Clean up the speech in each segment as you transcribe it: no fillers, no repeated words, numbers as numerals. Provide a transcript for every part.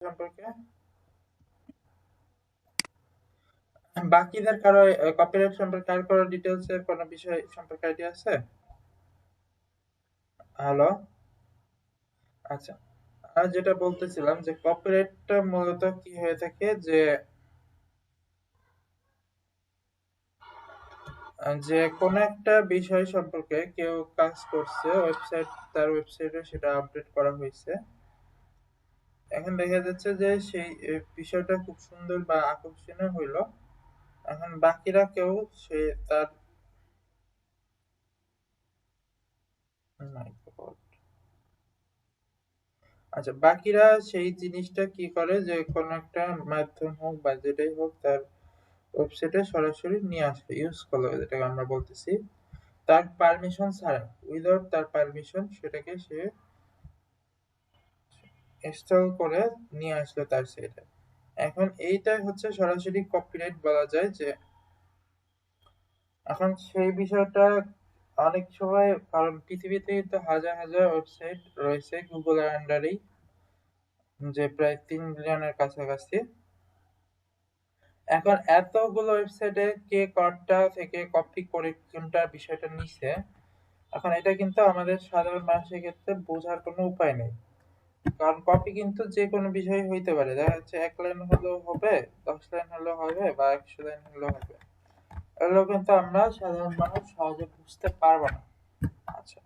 সম্পর্কে বাকিদের কারো কপিরাইট সম্পর্কে আর কোনো ডিটেলস এর কোনো বিষয় সম্পর্কে আইডিয়া আছে? হ্যালো। আচ্ছা, আর যেটা বলতেছিলাম যে কপিরাইটটা মূলত কি হয়ে থাকে যে যে কোনো একটা বিষয় সম্পর্কে কেউ কাজ করছে, তার ওয়েবসাইটে সেটা আপডেট করা হয়েছে। এখন দেখা যাচ্ছে যে সেই বিষয়টা খুব সুন্দর বা আকর্ষণীয় হইলো। এখন বাকিরা কেউ সে তার আচ্ছা, বাকিরা সেই জিনিসটা কি করে যে কোনো একটা মাধ্যম হোক বা যেটাই হোক তার ওয়েবসাইটে সরাসরি নিয়ে আসবে, ইউজ করলো, যেটাকে আমরা বলতেছি তার পারমিশন ছাড়া, উইদাউট তার পারমিশন সেটাকে সে ইনস্টল করে নিয়ে আসলো তার সাইটে। এখন এইটাই হচ্ছে সরাসরি কপিরাইট বলা যায়। যে এখন সেই বিষয়টা অনেক সময়, কারণ পৃথিবীতে তো হাজার হাজার ওয়েবসাইট রয়েছে গুগলের আন্ডারেই, যে প্রায় 3 বিলিয়নের কাছাকাছি। এখন এতগুলো ওয়েবসাইটে কে কোনটা থেকে কপি করে কোনটা বিষয়টা নিছে, এখন এটা কিন্তু আমাদের সাধারণ মানুষের ক্ষেত্রে বোঝার কোনো উপায় নেই। কারণ কপি কিন্তু যে কোনো বিষয় হইতে পারে, দেখা যাচ্ছে 1 লাইন হলেও হবে, 10 লাইন হলেও হবে, বা 100 লাইন হলেও হবে। এগুলো কিন্তু আমরা সাধারণ মানুষ সহজে বুঝতে পারবো না। আচ্ছা,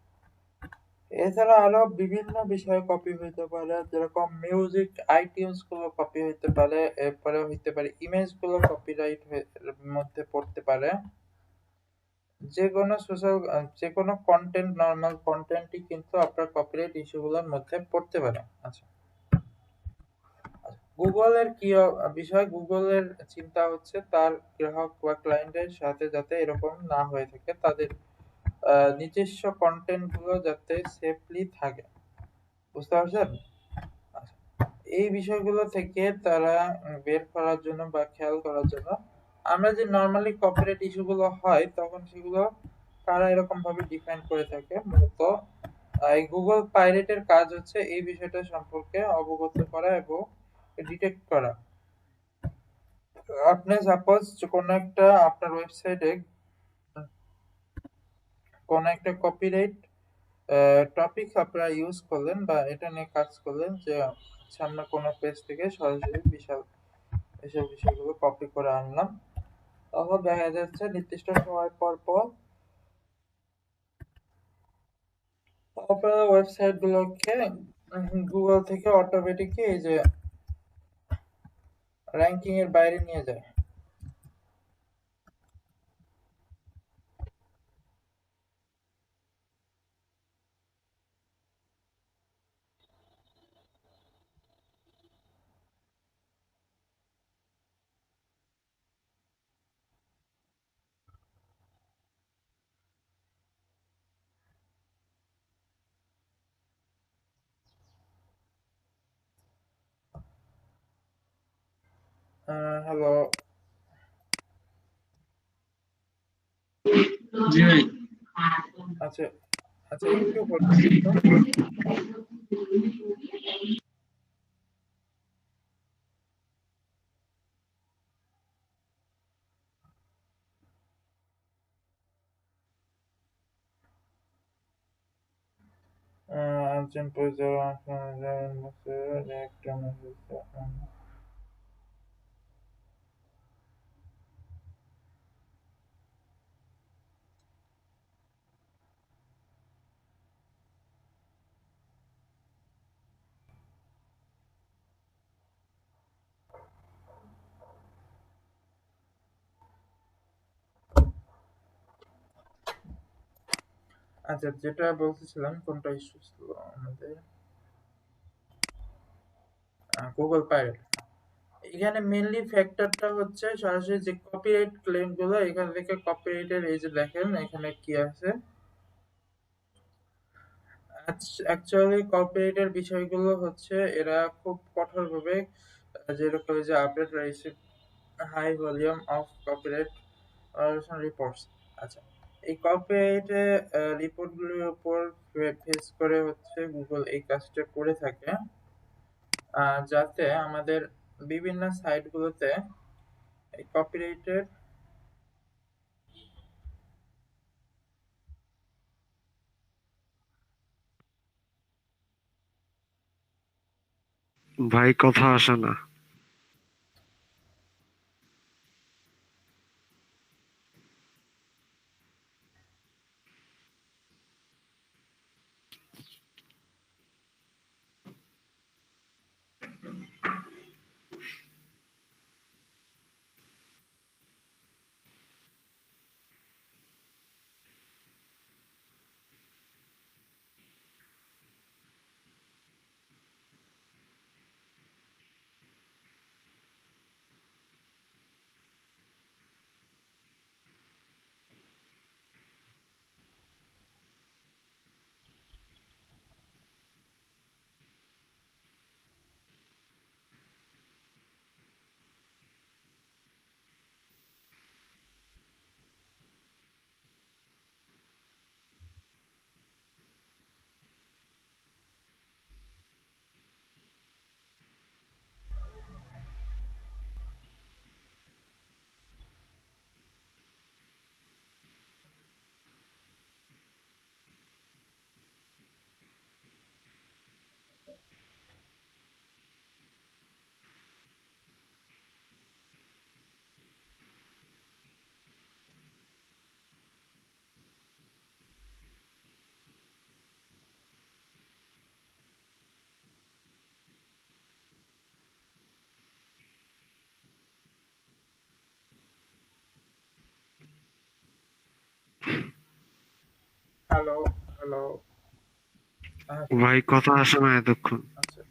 এছাড়া আরো বিভিন্ন বিষয়ে কপি হইতে পারে, যেরকম মিউজিক আইটিউনস গুলো কপি হইতে পারে, এরপরে হইতে পারে ইমেজ গুলো কপিরাইট মধ্যে পড়তে পারে। যে কোনো সোশ্যাল, যে কোনো কন্টেন্ট, নর্মাল কন্টেন্টই কিন্তু আপনার কপিরাইট ইস্যুগুলোর মধ্যে পড়তে পারে। আচ্ছা, গুগলের কি বিষয়, গুগলের চিন্তা হচ্ছে তার গ্রাহক বা ক্লায়েন্টের সাথে যাতে এরকম না হয়ে থাকে, তাদের নিজস্ব কন্টেন্ট গুলো যাতে সেফলি থাকে। বুঝতে পারছেন? আচ্ছা, এই বিষয়গুলো থেকে তারা বের করার জন্য বা খেয়াল করার জন্য, আমরা যে নর্মালি কপিরাইট ইস্যুগুলো হয় তখন সেগুলো তারা এরকম ভাবে ডিফাইন করে থাকে। মূলত এই গুগল পাইরেটের কাজ হচ্ছে এই বিষয়টা সম্পর্কে অবগত করা এবং ডিটেক্ট করা। আপনি সাপোজ কোনো একটা আপনার ওয়েবসাইটে কোনো একটা কপিরাইট টপিক আপনারা ইউজ করলেন বা এটা নিয়ে কাজ করলেন, যে সামনে কোনো পেজ থেকে সরাসরি বিশাল এসব বিষয়গুলো কপি করে আনলাম, তখন দেখা যাচ্ছে নির্দিষ্ট সময় পর পর আপনার ওয়েবসাইট গুলোকে গুগল থেকে অটোমেটিকলি এই যে র্যাঙ্কিং এর বাইরে নিয়ে যায়। হ্যালো। জি ভাই। আচ্ছা, আচ্ছা, একটু বলবেন তো। একজন পরিচালক একটা মেসেজ। আচ্ছা, যেটা বলতেছিলাম কোনটা ইস্যু ছিল আমাদের, গুগল পাইরেট। এখানে মেইনলি ফ্যাক্টরটা হচ্ছে সরাসরি যে কপিরাইট ক্লেম গুলো, এখান থেকে কপিরাইটের এই যে দেখেন এখানে কি আছে, অ্যাকচুয়ালি কপিরাইটের বিষয়গুলো হচ্ছে এরা খুব কঠোরভাবে, যেরকম যে আপডেট রয়েছে high volume of copyright violation reports. আচ্ছা, এই কপিরাইটে রিপোর্টগুলোর উপর ফেস করে হচ্ছে গুগল এই কাজটা করে থাকে। যাতে আমাদের বিভিন্ন সাইটগুলোতে এই কপিরাইটের ভাই কথা আসে না। Hello, hello. ভাই কথা আসে না এতক্ষণ। আচ্ছা,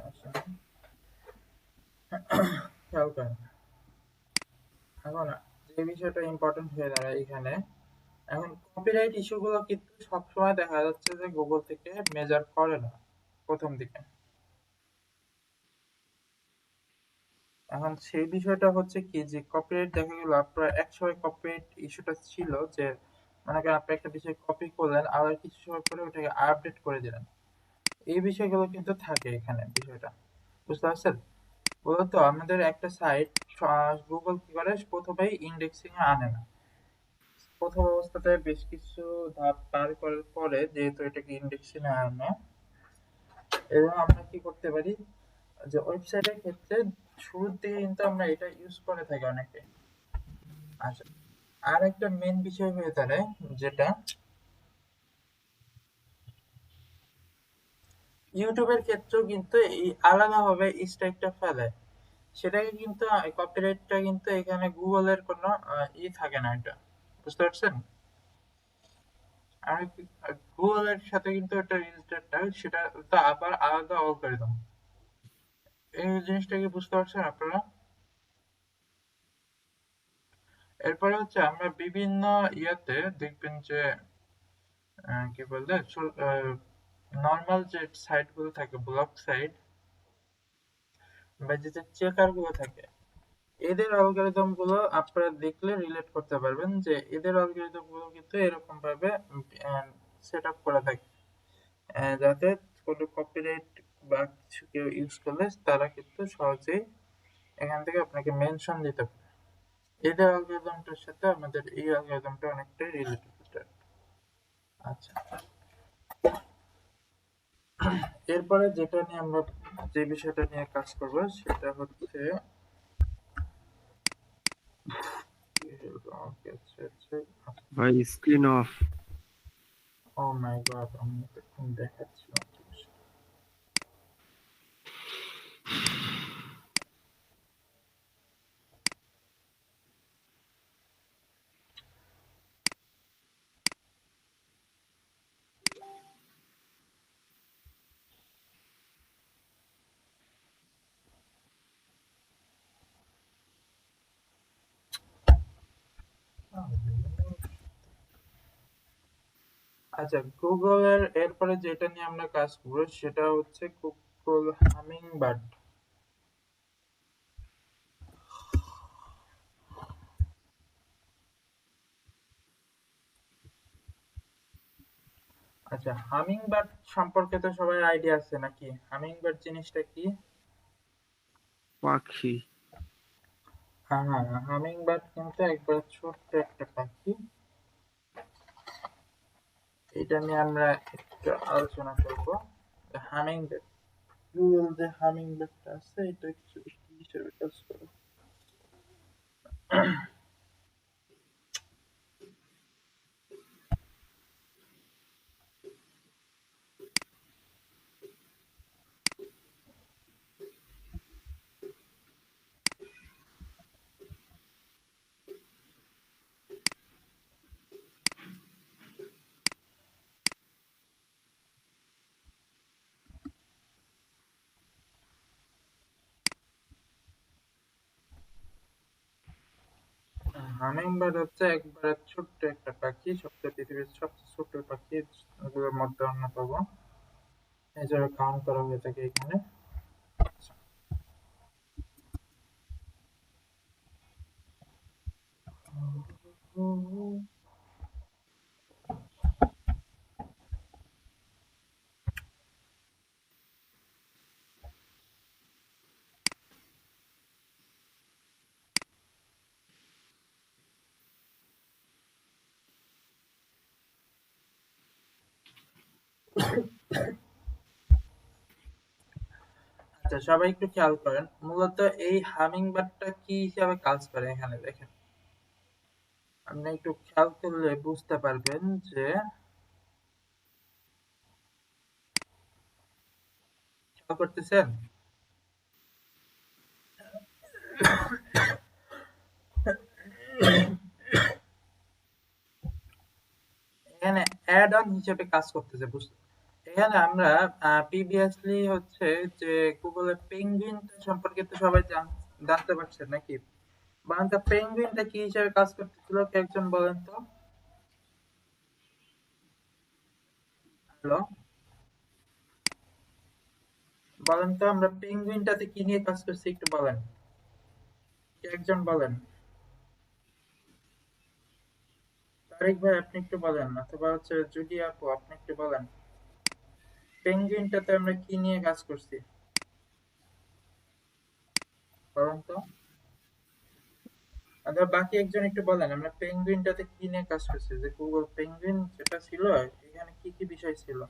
আচ্ছা, খেয়াল করেন। এখন যে বিষয়টা ইম্পর্টেন্ট হয়ে দাঁড়ায় এখানে, এখন কপিরাইট ইস্যুগুলো কিন্তু সবসময় দেখা যাচ্ছে যে গুগল থেকে মেজার করে না প্রথম দিকে। এখন সেই বিষয়টা হচ্ছে কি যে কপিরাইট দেখা গেল আপনার একসময় কপিরাইট ইস্যুটা ছিল যে মনে করেন আপনি একটা বিষয় কপি করলেন আবার কিছু সময় পরে ওটাকে আপডেট করে দিলেন। এই বিষয়গুলো কিন্তু থাকে এখানে বিষয়টা। বুঝতে পারছেন? মূলত আমাদের একটা সাইট গুগল কি করে প্রথমেই ইন্ডেক্সিং এ আনে না। প্রথম অবস্থাতে বেশ কিছু ধাপ পার করার পরে যেহেতু এটাকে ইন্ডেক্সিং এ আনে, এবং আমরা কি করতে পারি যে ওয়েবসাইটের ক্ষেত্রে শুরুর দিকে কিন্তু আমরা এটা ইউজ করে থাকি অনেকে। আচ্ছা, আর একটা মেন বিষয় হয়ে দাঁড়ায় যেটা ইউটিউবের ক্ষেত্রেও কিন্তু এই আলাদাভাবে স্ট্রাইকটা ফেলে। সেটাকে কিন্তু কপিরাইটটা কিন্তু এখানে গুগলের কোনো থাকে না এটা। বুঝতে পারছেন? আর গুগলের সাথে কিন্তু এটা রিলেটেড সেটা তো আবার আলাদা অ্যালগরিদম। এই জিনিসটা কি বুঝতে পারছেন আপনারা? এরপরে হচ্ছে আমরা বিভিন্ন ইয়াতে দেখবেন যে কি বললে নর্মাল যে সাইট গুলো থাকে ব্লগ সাইট বা যে চেকার গুলো থাকে, এদের অ্যালগরিদম গুলো আপনারা দেখলে রিলেট করতে পারবেন যে এদের অ্যালগরিদম গুলো কিন্তু এরকম ভাবে সেট আপ করা থাকে যাতে কোনো কপিরাইট বা কিছু কেউ ইউজ করলে তারা কিন্তু সহজেই এখান থেকে আপনাকে মেনশন দিতে পারে। এদের অ্যালগরিদমটার সাথে আমাদের এই অ্যালগরিদমটা অনেকটাই রিলেটেড। আচ্ছা, এরপরে যেটা নিয়ে আমরা যে বিষয়টা নিয়ে কাজ করব সেটা হচ্ছে ভাই screen off. Oh my god, আমি এতক্ষণ দেখাচ্ছিলাম জিনিসটা। আচ্ছা, গুগলের এরপরে যেটা নিয়ে আমরা কাজ করব সেটা হচ্ছে গুগল হামিং বার্ড। আচ্ছা, হামিং বার্ড সম্পর্কে তো সবাই আইডিয়া আছে নাকি? হামিং বার্ড জিনিসটা কি? পাখি। হ্যাঁ হ্যাঁ, হামিং বার্ড কিন্তু একবার ছোট্ট একটা পাখি। এটা নিয়ে আমরা একটু আলোচনা করব। হামিং বার্ড, গুগল যে হামিং বার্ডটা আছে এটা অ্যাকচুয়ালি কি হিসেবে কাজ করে? হামিং বার্ড হচ্ছে একবারে ছোট্ট একটা পাখি, সবচেয়ে পৃথিবীর সবচেয়ে ছোট পাখি গুলোর মধ্যে অন্যতম হিসেবে কাউন্ট করা হয়ে থাকে এখানে। আচ্ছা, সবাই একটু খেয়াল করেন, মূলত এই হামিং বার্ডটা কি হিসাবে কাজ করে এখানে দেখেন। আপনি একটু খেয়াল করলে বুঝতে পারবেন যে, খেয়াল করতেছেন এখানে অ্যাড অন হিসেবে কাজ করতেছে, বুঝতে এখানে আমরা প্রিভিয়াসলি হচ্ছে যে গুগলের পেঙ্গুইন সম্পর্কে তো সবাই জানতে পারছেন নাকি? বলেন তো, পেঙ্গুইনটা কি হিসেবে কাজ করতেছিল, কে একজন বলেন তো। হ্যালো, বলেন তো আমরা পেঙ্গুইনটাতে কি নিয়ে কাজ করছি একটু বলেন, কে একজন বলেন। তারিক ভাই আপনি একটু বলেন, অথবা হচ্ছে জুলি আপু আপনি একটু বলেন, পেঙ্গুইনটাতে আমরা কি নিয়ে কাজ করছি বলেন তো। অথবা বাকি একজন একটু বলেন, আমরা পেঙ্গুইনটাতে কি নিয়ে কাজ করছি, যে গুগল পেঙ্গুইন যেটা ছিল এখানে কি কি বিষয় ছিল।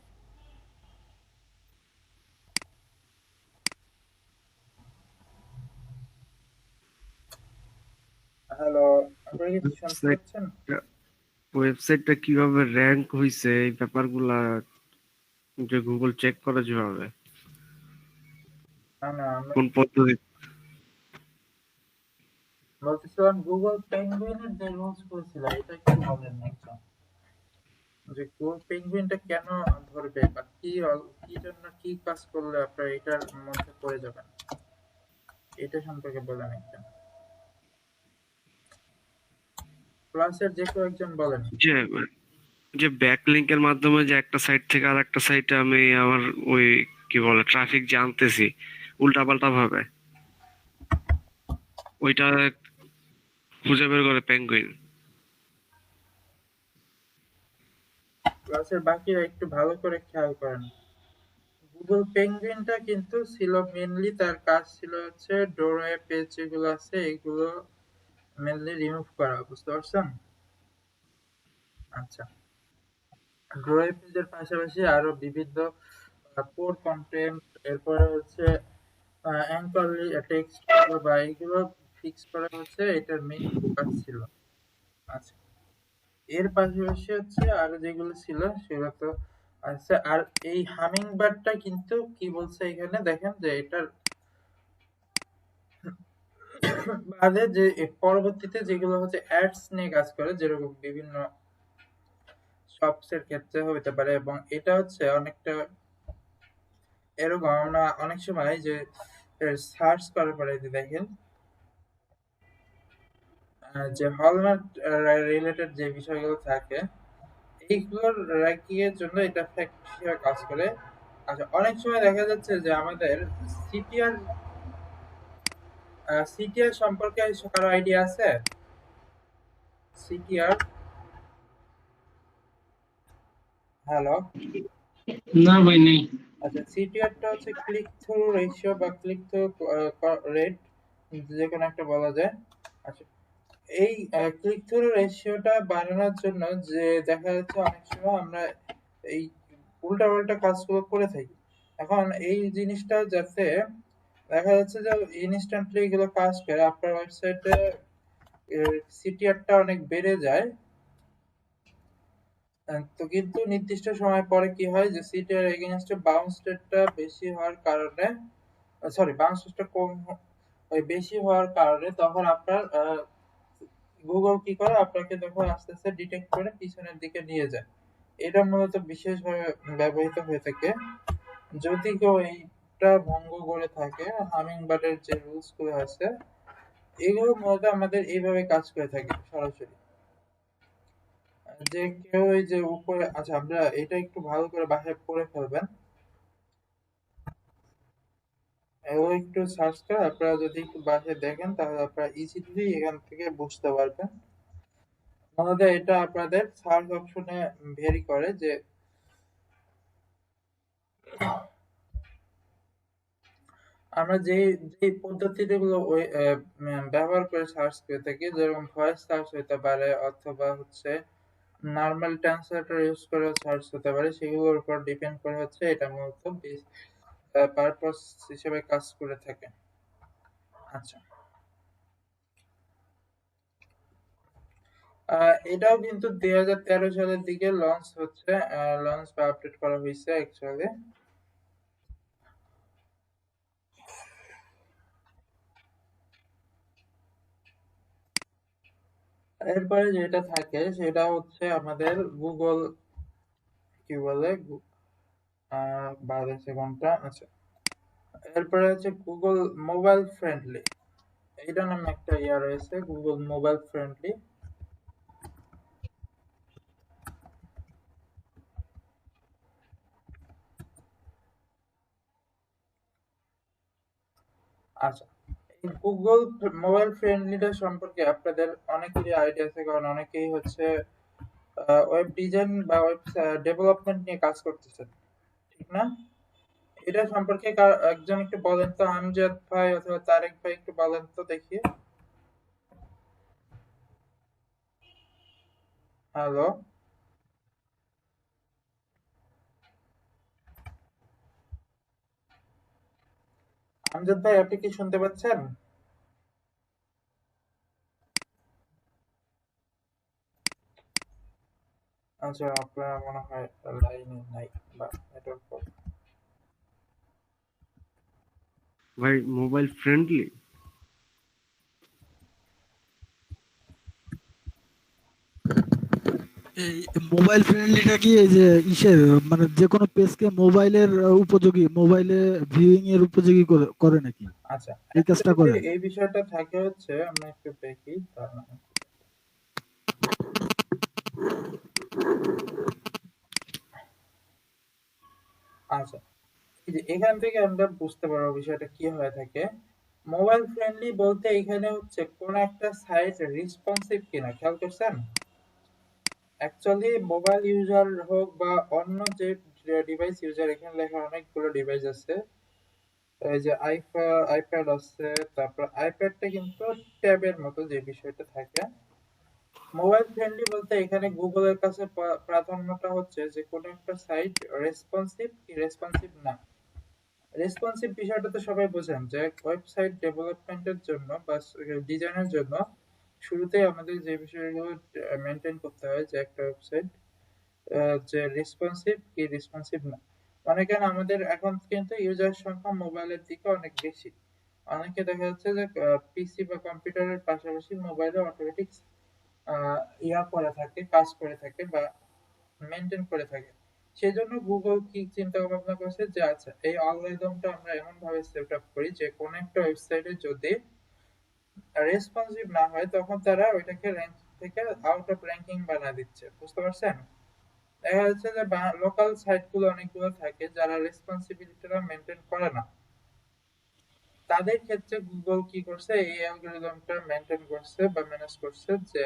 হ্যালো, আপনারা কি শুনতে পাচ্ছেন? ওয়েবসাইটটা ওয়েবসাইটটা কিভাবে র্যাঙ্ক হইছে এই ব্যাপারগুলা যে গুগল চেক করে যেভাবে, না না, আমরা কোন পদ্ধতি। বলতেছিলাম গুগল পেঙ্গুইনের যে রুলস করেছিল এটা একটু বলেন একজন, যে গুগল পেঙ্গুইনটা কেন ধরবে, বা কি জন্য কি কাজ করলে আপনারা এটার মধ্যে পড়ে যাবেন, এটা সম্পর্কে বলেন একজন। ক্লাসের যে কেউ একজন বলেন। যে যে ব্যাকলিংকের মাধ্যমে যে একটা সাইট থেকে আর একটা সাইটে আমি আমার ওই কি বলে ট্রাফিক যে আনতেছি উল্টাপাল্টা ভাবে, ওইটা খুঁজে বের করে পেঙ্গুইন। ক্লাসের বাকিরা একটু ভালো করে খেয়াল করেন, গুগল পেঙ্গুইনটা কিন্তু ছিল মেনলি, তার কাজ ছিল হচ্ছে ডোরওয়ে পেজ যেগুলো আছে এগুলো মেনলি রিমুভ করা, বুঝতে পারছেন? আচ্ছা, ড্রয়িং পেজের পাশাপাশি আরো বিভিন্ন কোর কন্টেন্ট, এরপরে হচ্ছে অ্যাঙ্করলি টেক্সট বা এগুলো ফিক্স করা হচ্ছে এটার মেইন ফোকাস ছিল। আচ্ছা, এর পাশাপাশি হচ্ছে আরো যেগুলো ছিল সেগুলো তো আচ্ছা। আর এই হামিং বার্ডটা কিন্তু কি বলছে এখানে দেখেন, যে এটার বাদে যে পরবর্তীতে যেগুলো হচ্ছে অ্যাডস নিয়ে কাজ করে, যেরকম বিভিন্ন শপস এর ক্ষেত্রে হতে পারে, এবং এটা হচ্ছে অনেকটা এরকম আমরা অনেক সময় যে সার্চ করার পরে যে দেখেন যে হলমার্ক রিলেটেড যে বিষয়গুলো থাকে এইগুলোর র্যাঙ্কিং এর জন্য এটা ফ্যাক্ট হিসেবে কাজ করে। আচ্ছা, অনেক সময় দেখা যাচ্ছে যে আমাদের সিটিআর সিটিআর সম্পর্কে কারো আইডিয়া আছে? CTR hello. না ভাই নেই। আচ্ছা, সিটিআরটা হচ্ছে ক্লিক থ্রু রেশিও বা ক্লিক থ্রু রেট, যে কোনো একটা বলা যায়। আচ্ছা, এই ক্লিক থ্রু রেশিওটা বাড়ানোর জন্য যে দেখা যাচ্ছে অনেক সময় আমরা এই উল্টাপাল্টা কাজগুলো করে থাকি। এখন এই জিনিসটা যাতে দেখা যাচ্ছে যে ইনস্ট্যান্টলি এগুলো কাজ করে আপনার ওয়েবসাইটে সিটিআরটা অনেক বেড়ে যায়। তো কিন্তু নির্দিষ্ট সময় পরে কি হয় যে সিটিআর এগেইনস্টে বাউন্স রেটটা বেশি হওয়ার কারণে, সরি বাউন্স রেটটা ওই বেশি হওয়ার কারণে তখন আপনার গুগল কি করে আপনাকে তখন আস্তে আস্তে ডিটেক্ট করে পিছনের দিকে নিয়ে যায়। এটা মূলত বিশেষভাবে ব্যবহৃত হয়ে থাকে যদি কেউ এইটা ভঙ্গ করে থাকে। হামিং বার্ডের যে রুলস গুলো আছে এগুলো মূলত আমাদের এইভাবে কাজ করে থাকে সরাসরি। যে কেউ এই যে উপরে, আচ্ছা আমরা এটা একটু ভালো করে বাসায় পড়ে ফেলবেন। এগুলো একটু সার্চ করে আপনারা যদি একটু বাসায় দেখেন তাহলে আপনারা ইজিলি এখান থেকে বুঝতে পারবেন। মূলত এটা আপনাদের সার্চ অপশনে ভেরি করে যে আমরা যে যে পদ্ধতিগুলো ওই ব্যবহার করে সার্চ করে থাকি, যেরকম ভয়েস সার্চ হতে পারে অথবা হচ্ছে নরমাল ট্রান্সলেটর ইউজ করে সার্চ হতে পারে, সেগুলোর উপর ডিপেন্ড করে হচ্ছে এটা মূলত পারপাস হিসেবে কাজ করে থাকে। আচ্ছা, এটাও কিন্তু 2013 সালের দিকে লঞ্চ হচ্ছে, লঞ্চ বা আপডেট করা হয়েছে অ্যাকচুয়ালি। এরপরে যেটা থাকে সেটা হচ্ছে আমাদের গুগল কি বলে, 12 সেকেন্ডটা। আচ্ছা, এরপরে হচ্ছে গুগল মোবাইল ফ্রেন্ডলি, এইটা নামে একটা ইয়া রয়েছে, গুগল মোবাইল ফ্রেন্ডলি। আচ্ছা, এই গুগল মোবাইল ফ্রেন্ডলিটা সম্পর্কে আপনাদের অনেকেরই আইডিয়া আছে, কারণ অনেকেই হচ্ছে ওয়েব ডিজাইন বা ওয়েব ডেভেলপমেন্ট নিয়ে কাজ করতেছেন, ঠিক না? এটা সম্পর্কে একজন একটু বলেন তো, আমজাদ ভাই অথবা তারেক ভাই একটু বলেন তো দেখি। হ্যালো, আমজাদ ভাই আপনি কি শুনতে পাচ্ছেন? আচ্ছা, আপনার মনে হয় লাইনে নাই বা নেটওয়ার্ক প্রবলেম। ভাই মোবাইল ফ্রেন্ডলি? এই মোবাইল ফ্রেন্ডলিটা কি এই যে ইসের মানে যে কোনো পেজকে মোবাইলের উপযোগী, মোবাইলে ভিউইং এর উপযোগী করে নাকি আচ্ছা, এই কাজটা অ্যাকচুয়ালি করে? এই বিষয়টা থাকে হচ্ছে, আমরা একটু দেখি আচ্ছা, এই যে এখান থেকে আমরা বুঝতে পারবো বিষয়টা কি হয়ে থাকে। মোবাইল ফ্রেন্ডলি বলতে এখানে হচ্ছে কোন একটা সাইট রেসপন্সিভ কিনা খেয়াল করছেন। অ্যাকচুয়ালি মোবাইল ইউজার হোক বা অন্য যে ডিভাইস ইউজার, এখানে লেখা অনেকগুলো ডিভাইস আছে। এই যে আইপ্যাড আছে, তারপর আইপ্যাডটা কিন্তু ট্যাবের মতো যে বিষয়টা থাকে। মোবাইল ফ্রেন্ডলি বলতে এখানে গুগলের কাছে প্রাধান্যটা হচ্ছে যে কোনো একটা সাইট রেসপন্সিভ কি রেসপন্সিভ না। রেসপন্সিভ বিষয়টা তো সবাই বোঝেন যে ওয়েবসাইট ডেভেলপমেন্টের জন্য বা ডিজাইনের জন্য শুরুতেই আমাদের যে বিষয়গুলো মেনটেন করতে হয় যে একটা ওয়েবসাইট যে রেসপন্সিভ কি রেসপন্সিভ না। মনে করেন আমাদের এখন কিন্তু ইউজার সংখ্যা মোবাইলের দিকে অনেক বেশি। অনেকে দেখা যাচ্ছে যে পিসি বা কম্পিউটারের পাশাপাশি মোবাইলে অটোমেটিক ইয়া করে থাকে, কাজ করে থাকে বা মেনটেন করে থাকে। সেজন্য গুগল কি চিন্তা ভাবনা করছে যে আচ্ছা এই অ্যালগরিদমটা আমরা এমন ভাবে সেট আপ করি যে কোন একটা ওয়েবসাইটে যদি রেসপন্সিভ না হয় তখন তারা ওইটাকে র্যাঙ্ক থেকে আউট অফ র্যাঙ্কিং বানিয়ে দিচ্ছে, বুঝতে পারছেন? দেখা যাচ্ছে যে লোকাল সাইট গুলো অনেকগুলো থাকে যারা রেসপন্সিবিলিটিটা মেনটেন করে না, তাদের ক্ষেত্রে গুগল কি করছে এই অ্যালগরিদমটা মেনটেন করছে বা ম্যানেজ করছে যে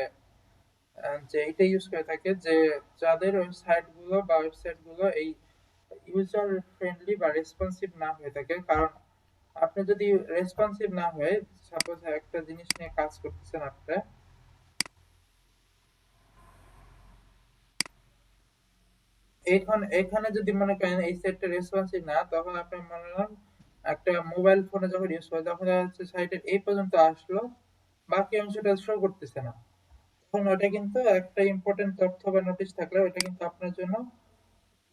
যে এটা ইউজ করে থাকে যে যাদের ওয়েবসাইট গুলো বা ওয়েবসাইট গুলো এই ইউজার ফ্রেন্ডলি বা রেসপন্সিভ না হয়ে থাকে। কারণ আপনি যদি রেসপন্সিভ না হয়ে, সাপোজ একটা জিনিস নিয়ে কাজ করতেছেন আপনি, এখানে যদি মনে করেন এই সেটটা রেসপন্সিভ না, তখন আপনি মনে করেন একটা মোবাইল ফোনে যখন ইউজ করে তখন দেখা যাচ্ছে সাইটের এই পর্যন্ত আসলো, বাকি অংশটা শো করতেছে না। তখন ওটা কিন্তু একটা ইম্পর্টেন্ট তথ্য বা নোটিশ থাকলে ওটা কিন্তু আপনার জন্য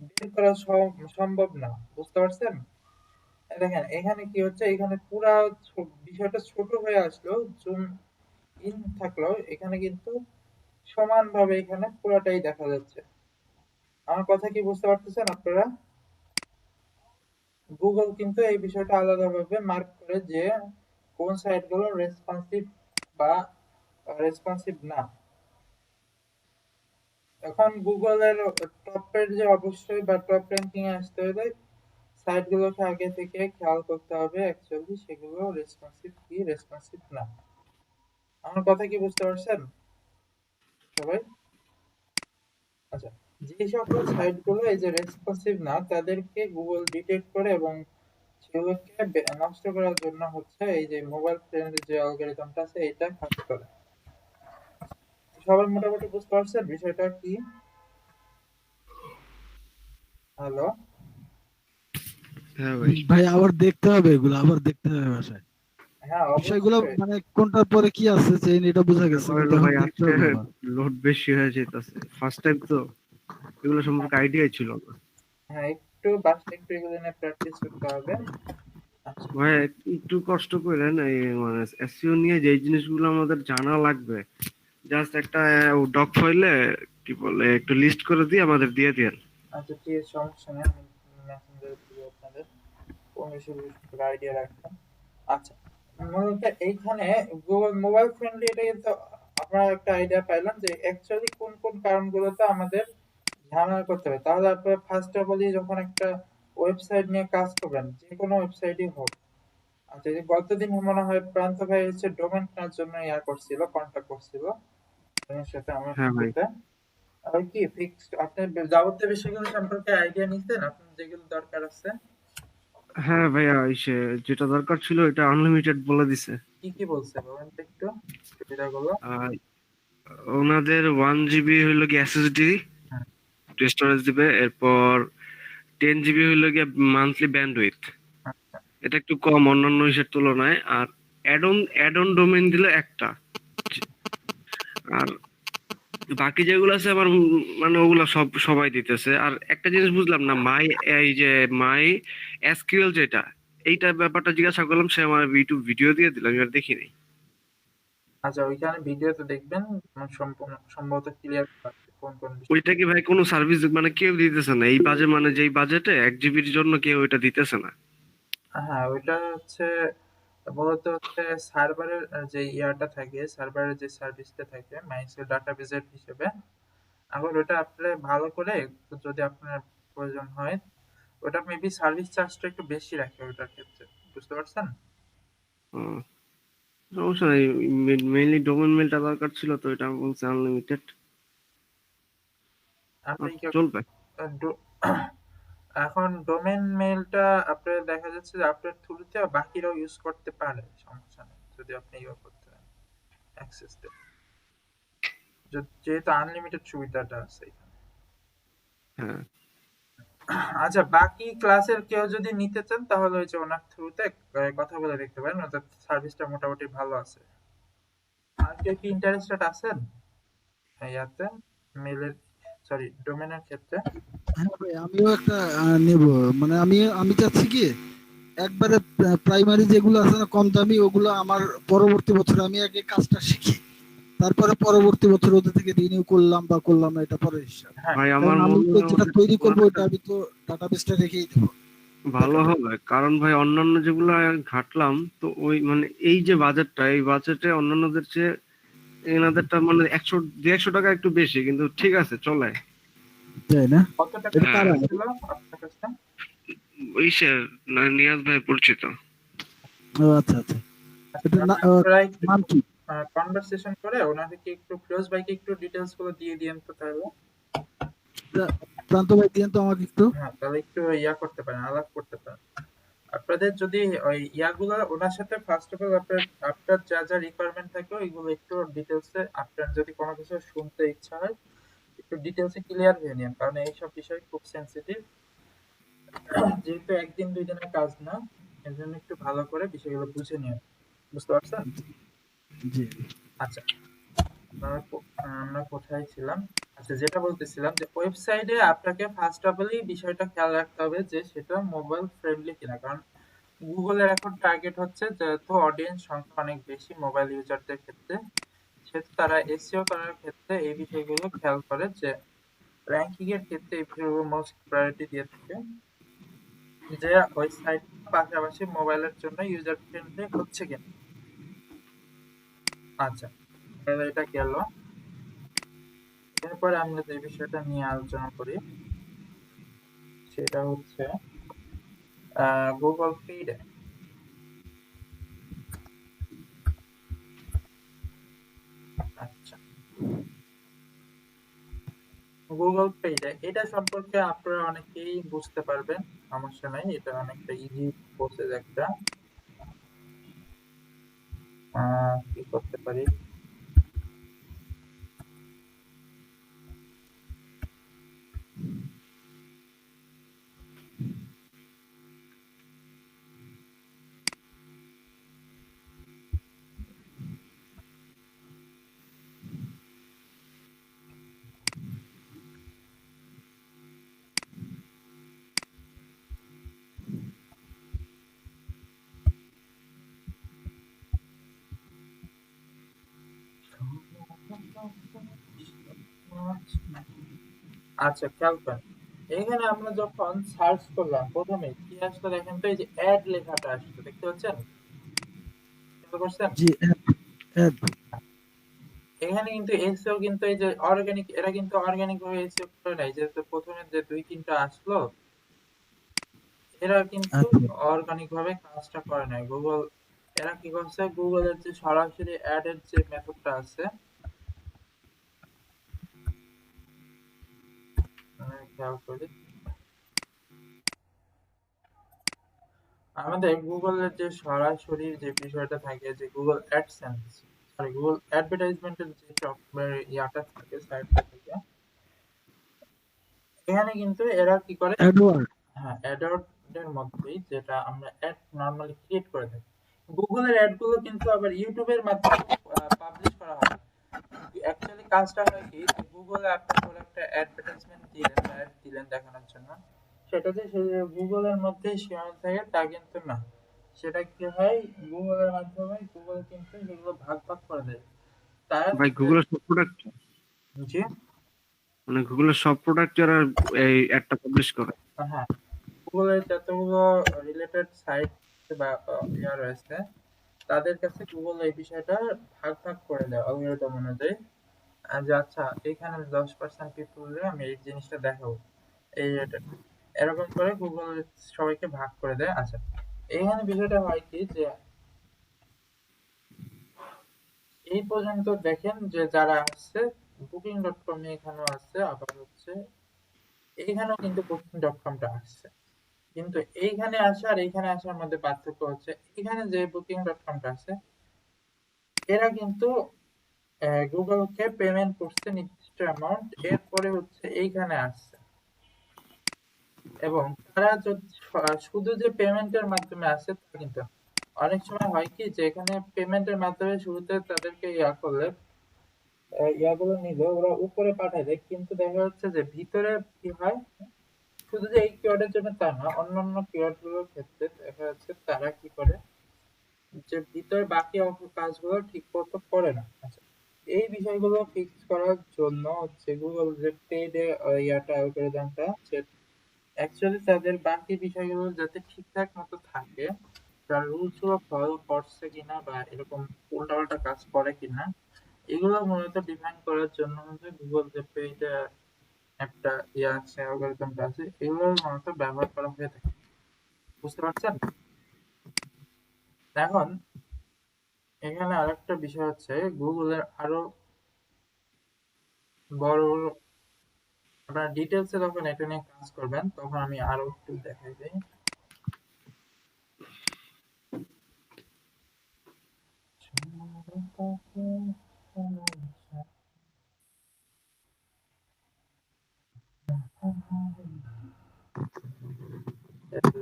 বের করা সম্ভব না। বুঝতে পারছেন? দেখেন এখানে কি হচ্ছে, এখানে পুরা বিষয়টা ছোট হয়ে আসলো, জুম ইন থাকলেও এখানে কিন্তু সমানভাবে এখানে পুরাটাই দেখা যাচ্ছে। আমার কথা কি বুঝতে পারতেছেন আপনারা? গুগল কিন্তু এই বিষয়টা আলাদাভাবে মার্ক করে যে কোন সাইটগুলো রেসপন্সিভ বা রেসপন্সিভ না। এখন গুগলের টপের যে অবশ্যই বা টপ র্যাঙ্কিং এ আসতে হলে সাইটগুলোকে আগে থেকে খেয়াল করতে হবে অ্যাকচুয়ালি সেগুলো রেসপন্সিভ কি রেসপন্সিভ না। আমার কথা কি বুঝতে পারছেন সবাই? আচ্ছা, যে সকল সাইটগুলো এই যে রেসপন্সিভ না তাদেরকে গুগল ডিটেক্ট করে এবং সেগুলোকে নষ্ট করার জন্য হচ্ছে এই যে মোবাইল ফ্রেন্ডলি যে অ্যালগরিদমটা আছে এটা কাজ করে। সবাই মোটামুটি বুঝতে পারছেন বিষয়টা কি? হ্যালো? হ্যাঁ ভাই। ভাই আবার দেখতে হবে, এগুলো আবার দেখতে হবে বাসায়। হ্যাঁ বিষয়গুলো অবশ্যই। মানে কোনটার পরে কি আছে চেইন এটা বোঝা গেছে, কিন্তু এখন ভাই দেখতে আজকে হবে আবার। লোড বেশি হয়ে যেতেছে, ফার্স্ট টাইম তো এগুলো সম্পর্কে আইডিয়াই ছিল না। হ্যাঁ একটু বাসায় একটু এগুলো নিয়ে প্র্যাকটিস করতে হবে। আচ্ছা। ভাই একটু কষ্ট করেন, এই মানে এসইও নিয়ে যে জিনিসগুলো আমাদের জানা লাগবে, জাস্ট একটা ডক ফাইলে কি বলে একটু লিস্ট করে দিয়ে আমাদের দিয়ে দিন। আচ্ছা ঠিক আছে, সমস্যা নেই, আমি মেসেঞ্জারে দিব আপনাদের কোন বিষয়ে আইডিয়া রাখবেন। আচ্ছা, মূলত এইখানে গুগল মোবাইল ফ্রেন্ডলি এটা কিন্তু আমরা একটা আইডিয়া পাইলাম যে অ্যাকচুয়ালি কোন কোন কারণগুলোতে আমাদের ঝামেলা করতে হবে। তাহলে আপনারা ফার্স্ট অফ অলই যখন একটা ওয়েবসাইট নিয়ে কাজ করবেন, যে কোনো ওয়েবসাইটই হোক, আচ্ছা যে গতদিন মনে হয় প্রান্ত ভাই হচ্ছে ডোমেন কেনার জন্য করছিল, কন্ট্যাক্ট করছিল আপনার সাথে আমার হ্যাঁ ভাই। সাথে। আর কি ফিক্সড আপনি যাবতীয় বিষয়গুলো সম্পর্কে আইডিয়া নিছেন আপনার যেগুলো দরকার আছে? হ্যাঁ ভাইয়া, ইসে যেটা দরকার ছিল এটা আনলিমিটেড বলে দিছে। কি কি বলছে বলেন তো একটু সুবিধাগুলো। আর ওনাদের 1 জিবি হইলো কি এসএসডি হুম, স্টোরেজ দিবে, এরপর 10 জিবি হইলো গিয়ে মান্থলি ব্যান্ডউইথ। আচ্ছা এটা একটু কম অন্যান্য ইসের তুলনায়। আর অ্যাড অন ডোমেইন দিলে একটা। আর বাকি যেগুলো আছে আমার মানে ওগুলা সবাই দিতেছে। আর একটা জিনিস বুঝলাম না, এই যে মাই এসকিউএল যেটা, এইটা ব্যাপারটা জিজ্ঞাসা করলাম, সে আমার ইউটিউব ভিডিও দিয়ে দিলাম, এবার দেখি নাই। আচ্ছা, ওইখানে ভিডিওতে দেখবেন সম্পূর্ণ সম্ভবত ক্লিয়ার কোন কোন বিষয়। ওইটা কি ভাই কোনো সার্ভিস মানে কেউ দিতেছে না এই বাজে, মানে যেই বাজেটে 1 জিবির জন্য কেউ ওইটা দিতেছে না। হ্যাঁ ওইটা হচ্ছে মূলত হচ্ছে সার্ভারের যে ইয়াটা থাকে, সার্ভারের যে সার্ভিসটা থাকে মাইসেল ডাটাবেজের হিসেবে। আবার ওটা আপনি ভালো করে যদি আপনার প্রয়োজন হয়, ওটা মেবি সার্ভিস চার্জটা একটু বেশি রাখে ওটার ক্ষেত্রে। বুঝতে পারছেন? ও, সমস্যা নাই, মেইনলি ডোমেন মেলটা দরকার ছিল তো এটা আমি বলছি আনলিমিটেড। আপনি কি চলবে। এখন ডোমেন মেইলটা আপনার দেখা যাচ্ছে যে আপনার থ্রুতে বাকিরাও ইউজ করতে পারে, সমস্যা নেই যদি আপনি ইউজ করতে পারেন অ্যাক্সেস দেন, যেহেতু আনলিমিটেড সুবিধাটা আছে এখানে। হ্যাঁ আচ্ছা, বাকি ক্লাসের কেউ যদি নিতে চান তাহলে ওই যে ওনার থ্রুতে কথা বলে দেখতে পারেন, ওদের সার্ভিসটা মোটামুটি ভালো আছে। আর কেউ কি ইন্টারেস্টেড আছেন ইয়াতে মেইলের, সরি ডোমেনের ক্ষেত্রে? হ্যাঁ ভাই, আমিও একটা নেব। মানে আমি আমি চাচ্ছি কি একবারে প্রাইমারি যেগুলো আছে না কম দামি, ওগুলো আমার পরবর্তী বছর আমি আগে কাজটা শিখি, তারপরে পরবর্তী বছর ওদের থেকে রিনিউ করলাম বা করলাম না এটা পরের হিসাব। হ্যাঁ ভাই, কারণ আমার আমি মনে তো হয় যেটা আমাদের তৈরি করবো ওটা আমি তো ডাটাবেসটা রেখেই দেবো। ভালো হবে, কারণ ভাই অন্যান্য যেগুলো ঘাটলাম তো ওই মানে এই যে বাজেটটা, এই বাজেটে অন্যান্যদের চেয়ে এনাদেরটা মানে 100-150 টাকা একটু বেশি, কিন্তু ঠিক আছে চলে। তাই না? কত টাকা এটা কারা? ছিল আপনার কাছে? সে নিয়াজ ভাই পরিচিত। ও আচ্ছা আচ্ছা। এটা আপনার প্রায় নাম কি? কনভারসেশন করে ওনাদেরকে একটু ফিরোজ ভাইকে একটু ডিটেলস গুলো দিয়ে দিয়েন তো তাহলে। প্রান্ত ভাই দিয়েন তো আমাকে একটু। হ্যাঁ, তাহলে একটু ইয়া করতে পারেন, আলাপ করতে পারেন। আপনাদের যদি ওই ইয়াগুলো ওনার সাথে ফার্স্ট অফ অল আপনার আপনার যা যা রিকোয়ারমেন্ট থাকে ওইগুলো একটু ডিটেলসে, আপনার যদি কোনো কিছু শুনতে ইচ্ছা হয় একটু ডিটেলসে ক্লিয়ার হয়ে নিন, কারণ এইসব বিষয় খুব সেন্সিটিভ। যেহেতু একদিন দুই দিনের কাজ না, এর জন্য একটু ভালো করে বিষয়গুলো বুঝে নিন। বুঝতে পারছেন? জি আচ্ছা, আমরা কোথায় ছিলাম? আচ্ছা, যেটা বলতেছিলাম যে ওয়েবসাইটে আপনাকে ফার্স্ট অফ অলই বিষয়টা খেয়াল রাখতে হবে যে সেটা মোবাইল ফ্রেন্ডলি কিনা, কারণ গুগলের এখন টার্গেট হচ্ছে যেহেতু অডিয়েন্স সংখ্যা অনেক বেশি মোবাইল ইউজারদের ক্ষেত্রে, সেহেতু তারা এসইও করার ক্ষেত্রে এই বিষয়গুলো খেয়াল করে যে র্যাঙ্কিং এর ক্ষেত্রে এই বিষয়গুলো মোস্ট প্রায়োরিটি দিয়ে থাকে, যে ওই সাইটটা পাশাপাশি মোবাইলের জন্য ইউজার ফ্রেন্ডলি হচ্ছে কিনা। আচ্ছা, তাহলে এটা গেল। এরপরে আমরা যে বিষয়টা নিয়ে আলোচনা করি সেটা হচ্ছে গুগল ফিডে। আচ্ছা, গুগল ফিডে এটা সম্পর্কে আপনারা অনেকেই বুঝতে পারবেন, সমস্যা নাই, এটা অনেকটা ইজি প্রসেস একটা। কি করতে পারি? আচ্ছা, খেয়াল করেন, এখানে আমরা যখন সার্চ করলাম প্রথমে কি আসলো দেখেন তো, এই যে অ্যাড লেখাটা আসলো, দেখতে পাচ্ছেন? খেয়াল করছেন? জি অ্যাড। এখানে কিন্তু এসইও কিন্তু এই যে অর্গানিক, এরা কিন্তু অর্গানিক ভাবে এসইও করে নাই, যেহেতু প্রথমে যে দুই তিনটা আসলো এরা কিন্তু আচ্ছা অর্গানিক ভাবে কাজটা করে নাই। গুগল এরা কি করছে, গুগলের যে সরাসরি অ্যাড এর যে মেথডটা আছে, খেয়াল করি, আমাদের গুগলের যে সরাসরি যে বিষয়টা থাকে, যে গুগল অ্যাডসেন্স, সরি গুগল অ্যাডভার্টাইজমেন্টের যে সফটওয়্যার ইয়াটা থাকে, সাইটটা থাকে, এখানে কিন্তু এরা কি করে, অ্যাডওয়ার্ড। হ্যাঁ অ্যাডওয়ার্ড এর মধ্যেই যেটা আমরা অ্যাড নরমালি ক্রিয়েট করে থাকি, গুগলের অ্যাড গুলো কিন্তু আবার ইউটিউবের মাধ্যমে পাবলিশ করা হয়। অ্যাকচুয়ালি কাজটা হয় কি, যে গুগলে আপনি কোনো একটা অ্যাডভার্টাইজমেন্ট দিলেন বা অ্যাড দিলেন দেখানোর জন্য, সেটা যে সে গুগলের মধ্যেই সীমাবদ্ধ থাকে তা কিন্তু না। সেটা কি হয়, গুগলের মাধ্যমে গুগল কিন্তু সেগুলো ভাগ ভাগ করে দেয়। তার ভাই গুগলের সব প্রোডাক্ট, জি, মানে গুগলের সব প্রোডাক্ট যারা এই অ্যাডটা পাবলিশ করে। হ্যাঁ, গুগলের যতগুলো রিলেটেড সাইট বা ইয়া রয়েছে তাদের কাছে গুগল এই বিষয়টা ভাগ ভাগ করে দেয় অ্যালগরিদম অনুযায়ী। যে আচ্ছা এখানে 10% পিপলরে আমি এই জিনিসটা দেখাবো, এই রেটেড, এরকম করে গুগল সবাইকে ভাগ করে দেয়। আচ্ছা, এখানে বিষয়টা হয় কি, যে এই পর্যন্ত দেখেন যে যারা আসছে বুকিং ডট কম এখানেও আসছে, আবার হচ্ছে এইখানেও কিন্তু বুকিং ডট কমটা আসছে, কিন্তু এইখানে আসা আর এইখানে আসার মধ্যে পার্থক্য হচ্ছে এখানে যে বুকিং ডট কমটা আছে এরা কিন্তু গুগলকে পেমেন্ট করছে নির্দিষ্ট অ্যামাউন্ট, এরপরে হচ্ছে এইখানে আসছে, এবং তারা যদি শুধু যে পেমেন্টের মাধ্যমে আসে তা কিন্তু না। অনেক সময় হয় কি, যে এখানে পেমেন্টের মাধ্যমে শুরুতে তাদেরকে ইয়া করলে ইয়াগুলো নিলে ওরা উপরে পাঠায় দেয়, কিন্তু দেখা যাচ্ছে যে ভিতরে কি হয়, শুধু যে এই কিওয়ার্ডের জন্য তা না, অন্যান্য কিওয়ার্ড গুলোর ক্ষেত্রে দেখা যাচ্ছে তারা কি করে, যে ভিতরে বাকি কাজগুলো ঠিক মতো করে না। আচ্ছা, এই বিষয়গুলো ফিক্স করার জন্য হচ্ছে গুগল যে পেড ইয়াটা অ্যালগরিদমটা, অ্যাকচুয়ালি তাদের বাকি বিষয়গুলো যাতে ঠিকঠাক মতো থাকে, তার রুলস গুলো ফলো করছে কিনা বা এরকম উল্টাপাল্টা কাজ করে কিনা, এগুলো মূলত ডিফাইন করার জন্য হচ্ছে গুগল যে পেইড একটা ইয়ে আছে, অ্যালগরিদমটা আছে, এগুলো মূলত ব্যবহার করা হয়ে থাকে। বুঝতে পারছেন? এখন, এখানে আরেকটা বিষয় হচ্ছে গুগলের আরো বড় বড় আপনারা ডিটেলসে যখন এটা নিয়ে কাজ করবেন তখন আমি আরো একটু দেখাই দিই।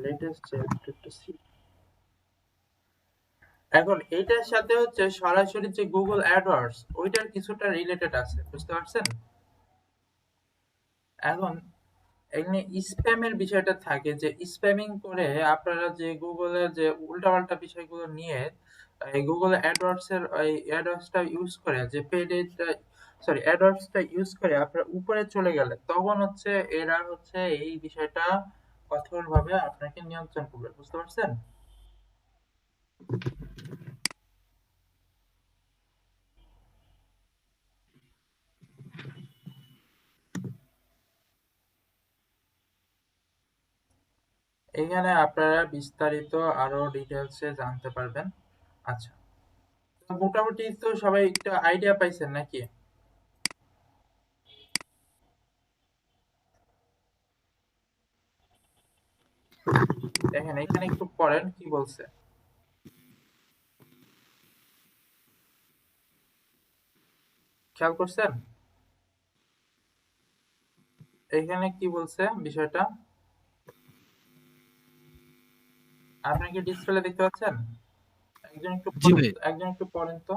Latest chapter two C. এখন এইটার সাথে হচ্ছে সরাসরি যে গুগল অ্যাডওয়ার্ডস ওইটার কিছুটা রিলেটেড আছে, বুঝতে পারছেন? এখন এখানে স্প্যামের বিষয়টা থাকে যে স্প্যামিং করে আপনারা যে গুগলের যে উল্টাপাল্টা বিষয়গুলো নিয়ে এই গুগল অ্যাডওয়ার্ডস এর এই অ্যাডওয়ার্ডসটা ইউজ করে যে পেজটা সরি অ্যাডওয়ার্ডসটা ইউজ করে আপনারা উপরে চলে গেলে তখন হচ্ছে এরা হচ্ছে এই বিষয়টা কঠোরভাবে আপনাকে নিয়ন্ত্রণ করবে, বুঝতে পারছেন? এখানে আপনারা বিস্তারিত আরো ডিটেলসে জানতে পারবেন। আচ্ছা, তো মোটামুটি তো সবাই একটা আইডিয়া পাইছেন নাকি? দেখেন এখানে একটু পড়েন কি বলছে, খেয়াল করছেন এখানে কি বলছে বিষয়টা? আপনি কি ডিসপ্লে দেখতে পাচ্ছেন? একজন একটু জি ভাই। একজন একটু পড়েন তো।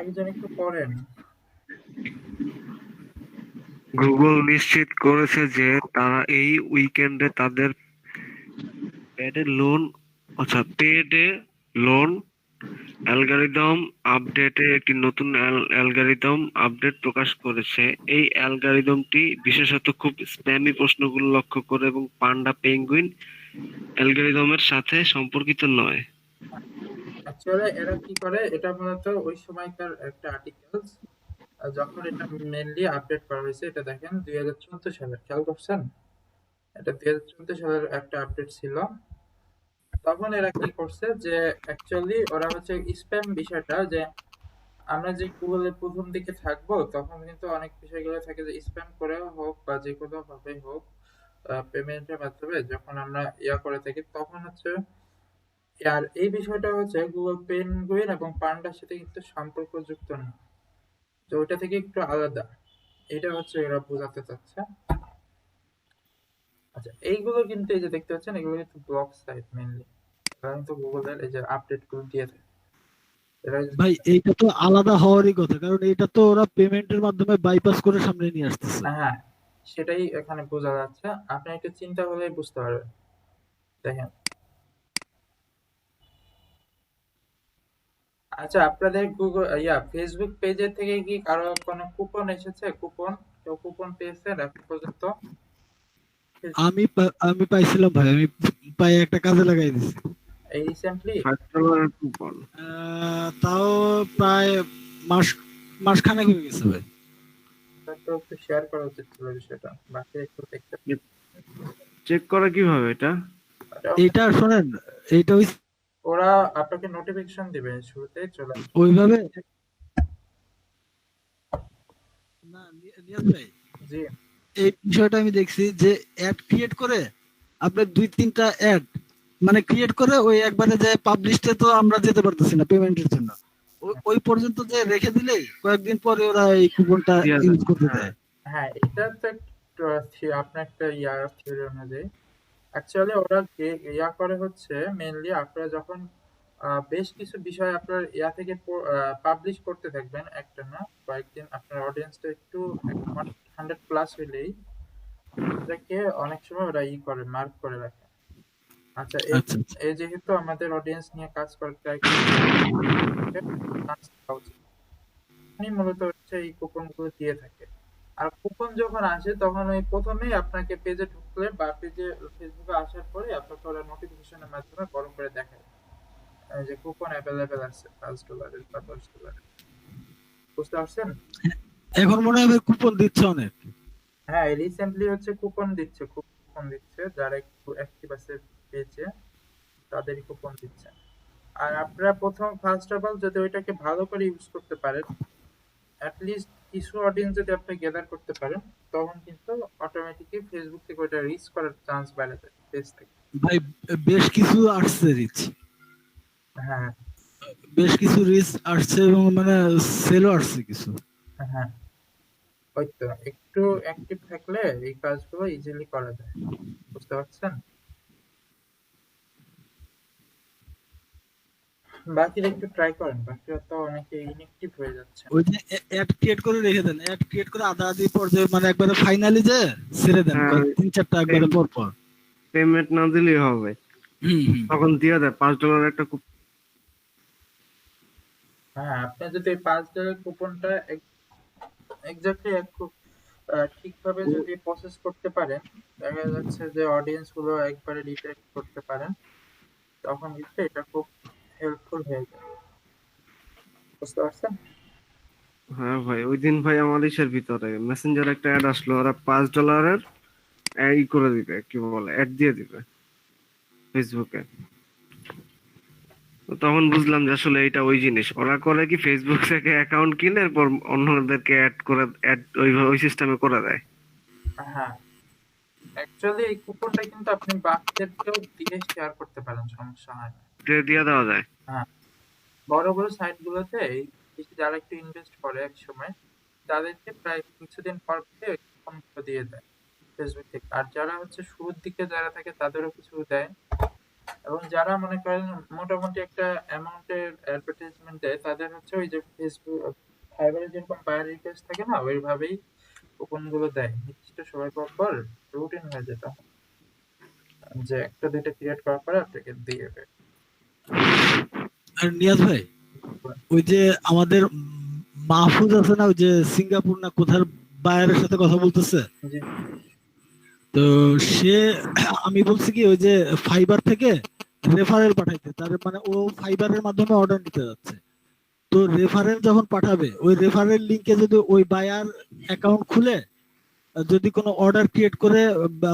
একজন একটু পড়েন। গুগল নিশ্চিত করেছে যে তারা এই উইকেন্ডে তাদের পেডে লোন পেডে লোন অ্যালগরিদম আপডেটে একটি নতুন অ্যালগরিদম আপডেট প্রকাশ করেছে। এই অ্যালগরিদমটি বিশেষত খুব স্প্যামি প্রশ্নগুলো লক্ষ্য করে এবং পান্ডা পেঙ্গুইন অ্যালগরিদমের সাথে সম্পর্কিত নয়। অ্যাকচুয়ালি এরা কি করে, এটা মূলত ওই সময়কার একটা আর্টিকেলস যখন এটা মেইনলি আপডেট করা হয়েছে, এটা দেখেন 2014 সালের, খেয়াল করছেন? এটা 2014 সালের একটা আপডেট ছিল। তখন এরা কি করছে যে অ্যাকচুয়ালি ওরা হচ্ছে স্প্যাম বিষয়টা যে আমরা যে গুগলে প্রথম দিকে থাকবো তখন কিন্তু অনেক বিষয়গুলো থাকে যে স্প্যাম করেও হোক বা যে কোনো ভাবে হোক পেমেন্টের মাধ্যমে যখন আমরা ইয়া করে থাকি তখন হচ্ছে, আর এই বিষয়টা হচ্ছে গুগল পেঙ্গুইন এবং পান্ডার সাথে কিন্তু সম্পর্কযুক্ত না, তো ওইটা থেকে একটু আলাদা। এটা হচ্ছে এরা বোঝাতে চাচ্ছে। আচ্ছা, এইগুলো কিন্তু এই যে দেখতে পাচ্ছেন এগুলো কিন্তু ব্লগ সাইট মেইনলি, এরা কিন্তু গুগলের এই যে আপডেট গুলো দিয়ে থাকে এরা। ভাই এইটা তো আলাদা হওয়ারই কথা, কারণ এটা তো ওরা পেমেন্টের মাধ্যমে বাইপাস করে সামনে নিয়ে আসতেছে। হ্যাঁ, সেটাই এখানে বোঝা যাচ্ছে, আপনি একটু চিন্তা করলেই বুঝতে পারবেন। দেখেন, আচ্ছা আপনাদের গুগল ফেসবুক পেজের থেকে কি কারো কোনো কুপন এসেছে? কুপন কেউ কুপন পেয়েছেন এখন পর্যন্ত? আমি পাইছিলাম ভাই, আমি পাই একটা কাজে লাগাই দিছি। এই রিসেন্টলি? কুপন তাও প্রায় মাস মাসখানেক হয়ে গেছে ভাই। তো একটু শেয়ার করা উচিত ছিল বিষয়টা, বাকি একটু দেখতে। চেক করা কিভাবে এটা? এইটা শোনেন, এইটা ওরা আপনাকে নোটিফিকেশন দিবে শুরুতেই চলে আসবে। ওইভাবে না। নিয়াজ ভাই, জি। এই বিষয়টা আমি দেখছি যে অ্যাড ক্রিয়েট করে আপনার 2-3টা অ্যাড মানে ক্রিয়েট করে ওই একবারে যে পাবলিশে তো আমরা যেতে পারতেছি না পেমেন্টের জন্য, ওই পর্যন্ত যে রেখে দিলেই কয়েকদিন পরে ওরা এই কুপনটা ইউজ করতে দেয়। হ্যাঁ, এটা তো একটু আপনার একটা থিওরি অনুযায়ী অ্যাকচুয়ালি ওরা ইয়া করে হচ্ছে মেইনলি আপনারা যখন বেশ কিছু বিষয় আপনার ইয়া থেকে পাবলিশ করতে থাকবেন একটা না কয়েকদিন, আপনার অডিয়েন্সটা একটু 100 প্লাস হইলেই এটাকে অনেক সময় ওরা করে মার্ক করে রাখে। আচ্ছা, এই আচ্ছা এই যেহেতু আমাদের অডিয়েন্স নিয়ে কাজ করে ট্রাই মূলত হচ্ছে এই কুপন গুলো দিয়ে থাকে। আর কুপন যখন আসে তখন ওই প্রথমেই আপনাকে পেজে ঢুকলে বা পেজে ফেসবুকে আসার পরে আপনাকে ওরা নোটিফিকেশনের মাধ্যমে বড় করে দেখায় যে কুপন অ্যাভেলেবেল আছে $5 বা $10। বুঝতে পারছেন? এখন মনে হয় কুপন দিচ্ছে অনেক। হ্যাঁ, রিসেন্টলি হচ্ছে কুপন দিচ্ছে খুব কুপন দিচ্ছে, যারা একটু অ্যাক্টিভ আছে পেজে তাদেরই কুপন দিচ্ছে। আর আপনারা ফার্স্ট অফ অল যদি ওইটাকে ভালো করে ইউজ করতে পারেন, অ্যাটলিস্ট কিছু অডিয়েন্স যদি আপনি গ্যাদার করতে পারেন, তখন কিন্তু অটোমেটিকলি ফেসবুক থেকে ওইটা রিচ করার চান্স বেড়ে যায় পেজ থেকে। ভাই বেশ কিছু আসছে রিচ, হ্যাঁ, বেশ কিছু রিচ আসছে এবং মানে সেলও আসছে কিছু। হ্যাঁ, ওই তো একটু অ্যাক্টিভ থাকলে এই কাজগুলো ইজিলি করা যায়, বুঝতে পারছেন? বাকিরা একটু ট্রাই করেন, বাকিরা তো অনেকে ইনএক্টিভ হয়ে যাচ্ছে। ওই যে অ্যাড ক্রিয়েট করে রেখে দেন, অ্যাড ক্রিয়েট করে আধা আধি পর্যায়ে মানে একবারে ফাইনালি যে ছেড়ে দেন হ্যাঁ, 3-4টা একবারে পর পর। পেমেন্ট না দিলেই হবে, তখন দিয়ে দেয় $5 একটা হ্যাঁ, আপনি যদি $5 কুপনটা এক্স্যাক্টলি ঠিকভাবে যদি প্রসেস করতে পারেন, দেখা যাচ্ছে যে অডিয়েন্স গুলো একবারে ডিটেক্ট করতে পারেন, তখন কিন্তু এটা খুব হেল্পফুল হয়ে যায়, বুঝতে পারছেন? হ্যাঁ ভাই, ওই দিন ভাই আমার ইসের ভিতরে মেসেঞ্জার একটা অ্যাড আসলো, ওরা $5 ই করে দিবে, কি বলে, অ্যাড দিয়ে দিবে ফেসবুকে। তো তখন বুঝলাম যে আসলে এটা ওই জিনিস ওরা করে কি, ফেসবুক থেকে অ্যাকাউন্ট কিনে এরপর অন্যদেরকে অ্যাড করে, অ্যাড ওই সিস্টেমে করে দেয়। হ্যাঁ, অ্যাকচুয়ালি এই কুপনটা কিন্তু আপনি বাকিদেরকেও দিয়ে শেয়ার করতে পারেন, সমস্যা হয় না। দিয়ে দেওয়া যায়। হ্যাঁ, বড় বড় সাইট গুলোতে এই যারা একটু ইনভেস্ট করে এক সময়, তাদেরকে প্রায় কিছুদিন পর কুপনগুলো দিয়ে দেয় ফেসবুক থেকে। আর যারা হচ্ছে শুরুর দিকে যারা থাকে তাদেরও কিছু দেয়, এবং যারা মনে করেন মোটামুটি একটা অ্যামাউন্টের অ্যাডভার্টাইজমেন্ট দেয়, তাদের হচ্ছে ওই যে ফেসবুক ফাইবারে যেরকম বায়ার রিকোয়েস্ট থাকে না, ওইভাবেই কুপন গুলো দেয় নির্দিষ্ট সময় পর পর, রুটিন হয়ে যেত যে একটা দুইটা ক্রিয়েট করার পরে আপনাকে দিয়ে দেবে। আর নিয়াজ ভাই, ওই যে আমাদের মাহফুজ আছে না, ওই যে সিঙ্গাপুর না কোথার বায়ারের সাথে কথা বলতেছে, জি, তো সে আমি বলছি কি ওই যে ফাইবার থেকে রেফারেল পাঠাইতে, তার মানে ও ফাইবারের মাধ্যমে অর্ডার নিতে যাচ্ছে। তো রেফারেল যখন পাঠাবে, ওই রেফারেল লিংকে যদি ওই বায়ার অ্যাকাউন্ট খুলে যদি কোনো অর্ডার ক্রিয়েট করে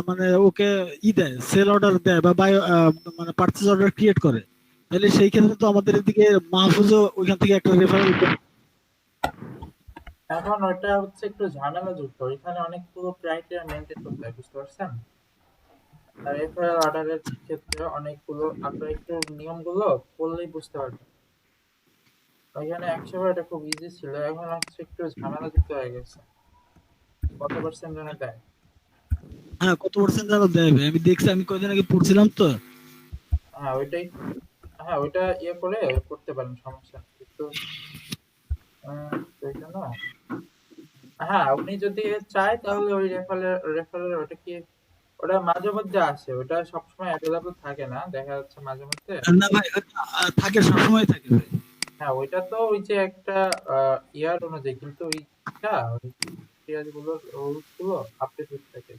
মানে ওকে দেয়, সেল অর্ডার দেয় বা মানে পারচেজ অর্ডার ক্রিয়েট করে, তাহলে সেই ক্ষেত্রে তো আমাদের এদিকে মাহফুজও ওইখান থেকে একটা রেফারেল। এখন ওটা হচ্ছে একটু ঝামেলা যুক্ত, এখানে অনেকগুলো ক্রাইটেরিয়া মেনটেন করতে হয়, বুঝতে পারছেন? আর রেফারেল অর্ডারের ক্ষেত্রে অনেকগুলো আপনার একটু নিয়মগুলো পড়লেই বুঝতে পারবেন। ওইখানে একসময় এটা খুব ইজি ছিল, এখন হচ্ছে একটু ঝামেলা যুক্ত হয়ে গেছে। কত পার্সেন্ট যেন দেয়। হ্যাঁ, কত পার্সেন্ট যেন দেয় ভাই, আমি দেখছি, আমি কয়দিন আগে পড়ছিলাম তো। হ্যাঁ ওইটাই, হ্যাঁ ওইটা ইয়ে করে করতে পারেন, সমস্যা নেই। কিন্তু ওইটা না, হ্যাঁ আপনি যদি চায় তাহলে ওই রেফারেল ওটা কি, ওটা মাঝে মধ্যে আসে, ওটা সবসময় অ্যাভেলেবল থাকে না, দেখা যাচ্ছে মাঝে মধ্যে। না ভাই, থাকে, সবসময় থাকে ভাই। হ্যাঁ ওইটা তো ওই যে একটা ইয়ার অনুযায়ী, কিন্তু ওইটা ওই ইয়ার গুলো রুলস গুলো আপডেট হতে থাকে।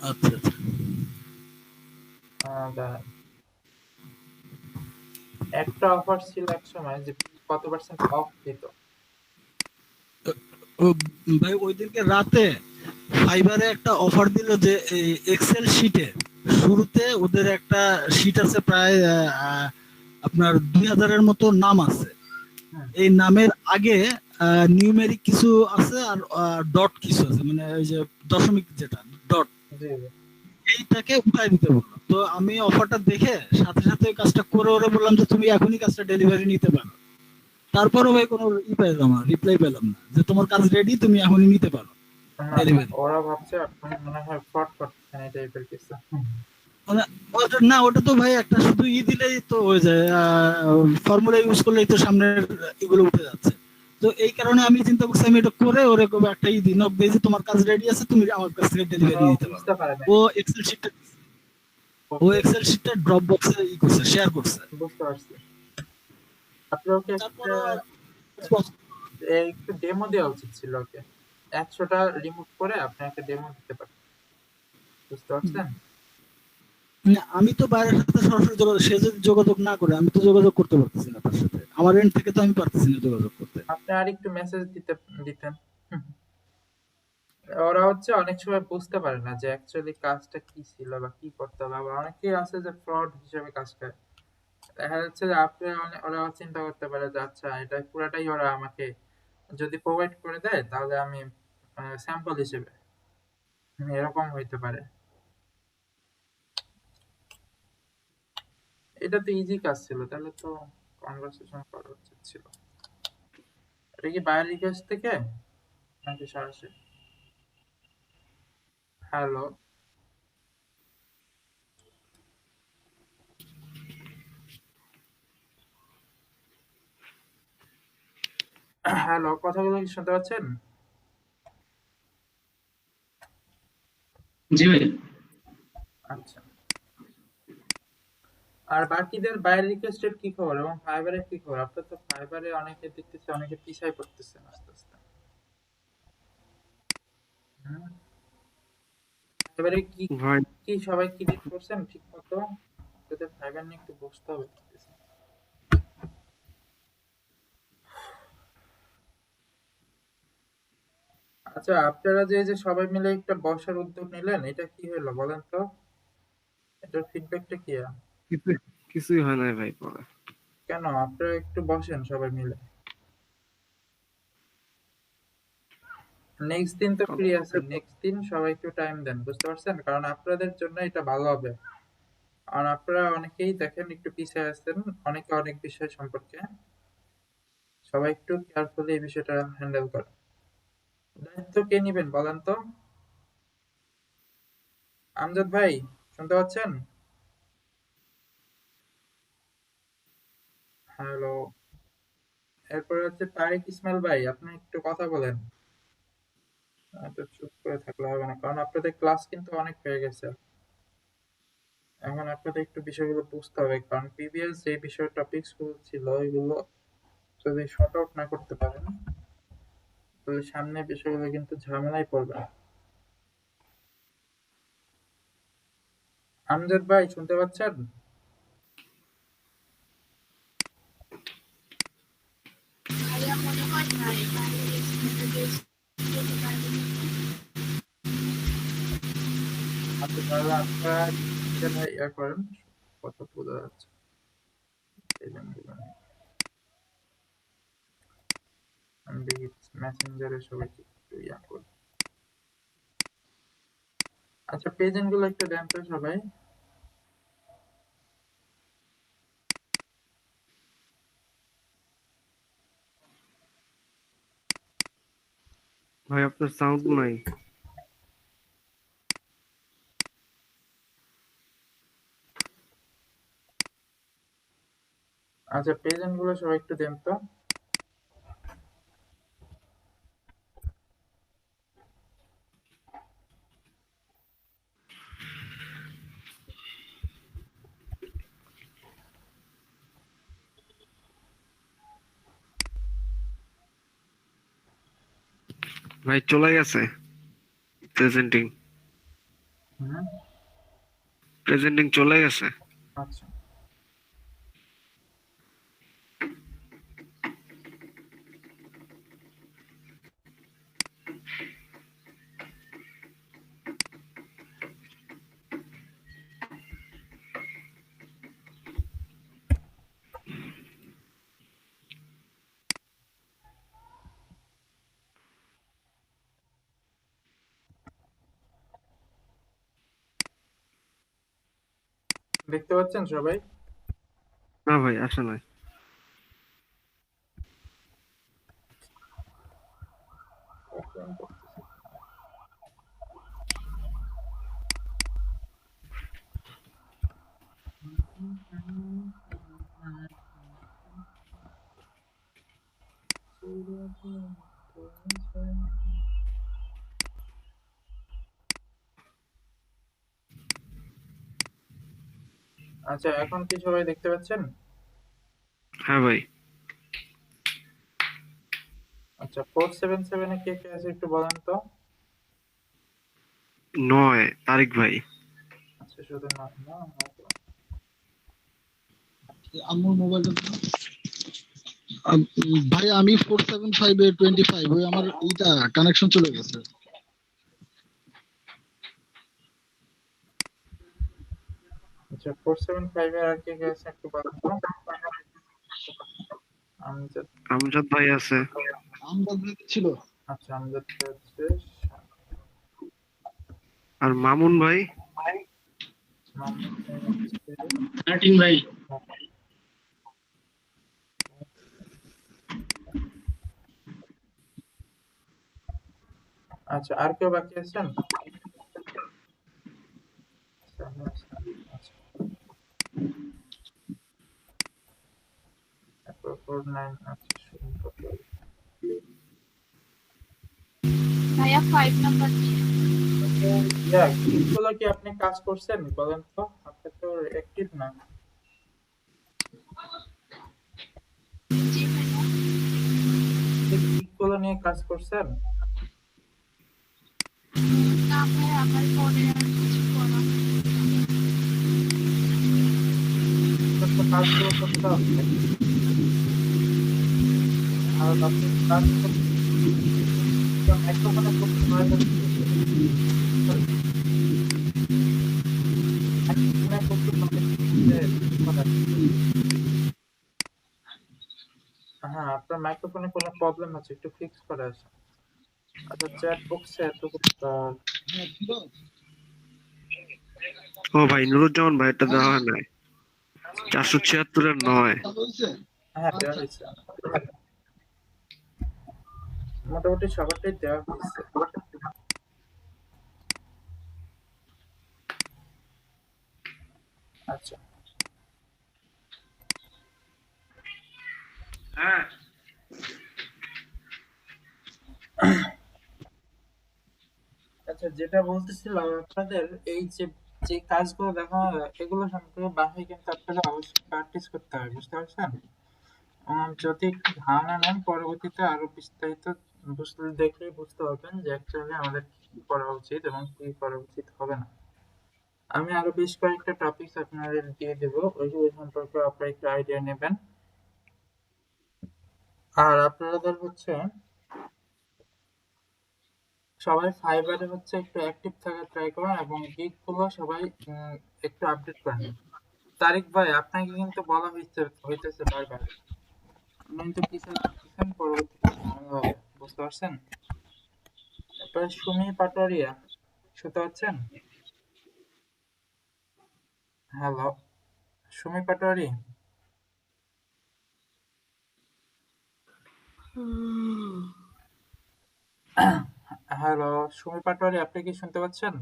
আচ্ছা আচ্ছা। দাঁড়ান, একটা অফার ছিল এক সময় যে কত পার্সেন্ট অফ দিত। ও ভাই, ওই দিনকে রাতে ফাইবারে একটা অফার দিল যে এক্সেল শিটে শুরুতে ওদের একটা শিট আছে প্রায় আপনার 2000-এর মতো নাম আছে। হুম, এই নামের আগে নিউমেরিক কিছু আছে আর ডট কিছু আছে, মানে ওই যে দশমিক যেটা ডট, জি জি, এইটাকে উঠাই দিতে বললো। তো আমি অফারটা দেখে সাথে সাথে ওই কাজটা করে ওরে বললাম যে তুমি এখনই কাজটা ডেলিভারি নিতে পারো। তারপরও ভাই কোনো পেলাম না, রিপ্লাই পেলাম না যে তোমার কাজ রেডি, তুমি এখনই নিতে পারো ডেলিভারি। ওরা ভাবছে আপনি মনে হয় ফ্রড করতেছেন এই টাইপের কিছু। মানে না, ওটা তো ভাই একটা শুধু দিলেই তো হয়ে যায়, ফর্মুলা ইউজ করলেই তো সামনের এগুলো উঠে যাচ্ছে। তো এই কারণে আমি চিন্তা করছি আমি এটা করে ওরে একটা নক দিই যে তোমার কাজ রেডি আছে, তুমি আমার কাছ থেকে ডেলিভারি নিতে পারো। বুঝতে পারে না। ও এক্সেল শিটটা ড্রপ বক্সে করছে, শেয়ার করছে। বুঝতে পারছি। আপনি ওকে তারপর একটু ডেমো দেওয়া উচিত ছিল ওকে, 100টা রিমুভ করে আপনি একটা ডেমো দিতে পারেন, বুঝতে পারছেন? আমি তো বাইরের সাথে সরাসরি যোগাযোগ, সে যদি যোগাযোগ না করে আমি তো যোগাযোগ করতে পারতেছি না তার সাথে, আমার এন্ড থেকে তো আমি পারতেছি না যোগাযোগ করতে। আপনি আর একটু মেসেজ দিতেন। ওরা হচ্ছে অনেক সময় বুঝতে পারে না যে অ্যাকচুয়ালি কাজটা কি ছিল বা কি করতে হবে। আবার অনেকেই আছে যে ফ্রড হিসেবে কাজ করে। দেখা যাচ্ছে যে আপনি ওরা চিন্তা করতে পারে যে আচ্ছা এটা পুরাটাই ওরা আমাকে যদি প্রোভাইড করে দেয় তাহলে আমি স্যাম্পল হিসেবে, এরকম হইতে পারে। এটা তো ইজি কাজ ছিল, তাহলে তো কনভারসেশন করা উচিত ছিল। এটা কি বাইরের কাছ থেকে নাকি সরাসরি? হ্যালো, হ্যালো, কথাগুলো কি শুনতে পাচ্ছেন? জি ভাই। আচ্ছা, আর বাকিদের বাইরের রিকোয়েস্টের কি খবর এবং ফাইবারের কি খবর? আপনার তো ফাইবারে অনেকে দেখতেছি অনেকে পিছায় পড়তেছেন আস্তে আস্তে। হুম, এবারে কি ভাই কি সবাই ক্লিক করছেন ঠিক মতো? আপনাদের ফাইবার নিয়ে একটু বসতে হবে দেখতেছি। আচ্ছা, আপনারা যে সবাই মিলে একটা বসার উদ্যোগ নিলেন, এটা কি হলো বলেন তো? এটার ফিডব্যাকটা কি? কিছু কিছুই হয় নাই ভাই পরে। কেন আপনারা একটু বসেন সবাই মিলে। নেক্সট দিন তো ফ্রি আছেন, নেক্সট দিন সবাই একটু টাইম দেন, বুঝতে পারছেন? কারণ আপনাদের জন্য এটা ভালো হবে। কারণ আপনারা অনেকেই দেখেন একটু পিছিয়ে আছেন, অনেকে অনেক বিষয় সম্পর্কে। সবাই একটু কেয়ারফুলি এই বিষয়টা হ্যান্ডেল করেন। দায়িত্ব কে নিবেন বলেন তো? আমজাদ ভাই, শুনতে পাচ্ছেন? হ্যালো। এরপরে হচ্ছে তারিক ইসমাইল ভাই, আপনি একটু কথা বলেন। তো চুপ করে থাকলে হবে না, কারণ আপনাদের ক্লাস কিন্তু অনেক হয়ে গেছে। এখন আপনাদের একটু বিষয়গুলো বুঝতে হবে, কারণ প্রিভিয়াস যে বিষয় টপিকস গুলো ছিল এগুলো যদি শর্ট আউট না করতে পারেন তাহলে সামনে বিষয়গুলো কিন্তু ঝামেলায় পড়বে। আমজাদ ভাই, শুনতে পাচ্ছেন? আচ্ছা, তাহলে আপনারা নিজেরা ইয়া করেন, কথা বোঝা যাচ্ছে। দিবেন দিবেন। আমি দেখি মেসেঞ্জারে সবাইকে একটু ইয়া করি। আচ্ছা, প্রেজেন্ট গুলো একটু দেন তো সবাই। ভাই আপনার সাউন্ড নাই। আচ্ছা, প্রেজেন্ট গুলো সবাই একটু দেন তো। ভাই চলে গেছে প্রেজেন্টিং। হুম, প্রেজেন্টিং চলে গেছে। আচ্ছা। দেখতে পাচ্ছেন সবাই? না ভাই আসে নাই। আচ্ছা, এখন কি সবাই দেখতে পাচ্ছেন? হ্যাঁ ভাই। আচ্ছা, 477 এ কে কে আছে একটু বলেন তো। 9 তারিক ভাই। আচ্ছা, শুধু নাম না, আমার মোবাইলটা ভাই, আমি 475 এ 25, ওই আমার এইটা কানেকশন চলে গেছে। আচ্ছা 475 এর আর কে কে আছে একটু বলেন তো। আমজাদ। আমজাদ ভাই আছে। আমজাদ ছিল। আচ্ছা আমজাদ হচ্ছে আর মামুন ভাই। মামুন হচ্ছে 13 ভাই। আচ্ছা আর কেউ বাকি আছেন? আচ্ছা 49 আচ্ছা শুরু করতে হবে। ভাইয়া 5 নাম্বার গিকগুলো কি আপনি কাজ করছেন বলেন তো? আপনি তো অ্যাক্টিভ না। জি ভাইয়া। গিকগুলো নিয়ে কাজ করছেন? না ভাইয়া আমার পরে আর কিছু করা হয়নি। তো কাজগুলো করতে হবে। আর আপনি কাজ করতে মাইক্রোফোনে করতে নয় মাইক্রোফোনে করতে হ্যাঁ আপনার মাইক্রোফোনে কোনো প্রবলেম আছে একটু ফিক্স করে আসেন। আচ্ছা চ্যাট বক্সে এত হ্যাঁ ছিল। ও ভাই নুরুজ্জামান ভাই, এটা দেওয়া হয় নাই। 476-এর 9। চালু হয়েছে? হ্যাঁ দেওয়া হয়েছে মোটামুটি সবারটাই দেওয়া হয়েছে। আচ্ছা হ্যাঁ আচ্ছা যেটা বলতেছিলাম আপনাদের এই যে যে কাজগুলো দেখা হয় এগুলো সম্পর্কে বাসায় কিন্তু আপনাদের অবশ্যই প্র্যাকটিস করতে হবে বুঝতে পারছেন। যদি একটু ধারণা নেন পরবর্তীতে আরো বিস্তারিত বুঝতে দেখলেই বুঝতে পারবেন যে অ্যাকচুয়ালি আমাদের কি করা উচিত এবং কি করা উচিত হবে না। আমি আরো বেশ কয়েকটা টপিকস আপনাদের দিয়ে দেবো ওইগুলো সম্পর্কে আপনারা একটু আইডিয়া নেবেন। আর আপনাদের হচ্ছে সবাই ফাইবারে হচ্ছে একটু অ্যাক্টিভ থাকার ট্রাই করুন এবং গিগ গুলো সবাই একটু আপডেট করেন। তারিক ভাই আপনাকে কিন্তু বলা হইতেছে বারবার আপনি কিন্তু পিছনে থাকতেছেন পরবর্তীতে ঝামেলা হবে বুঝতে পারছেন। তারপরে সুমি পাটোয়ারিয়া শুনতে পাচ্ছেন? হ্যালো সুমি পাটোয়ারি। হ্যালো সুমি পাটোয়ারি আপনি কি শুনতে পাচ্ছেন?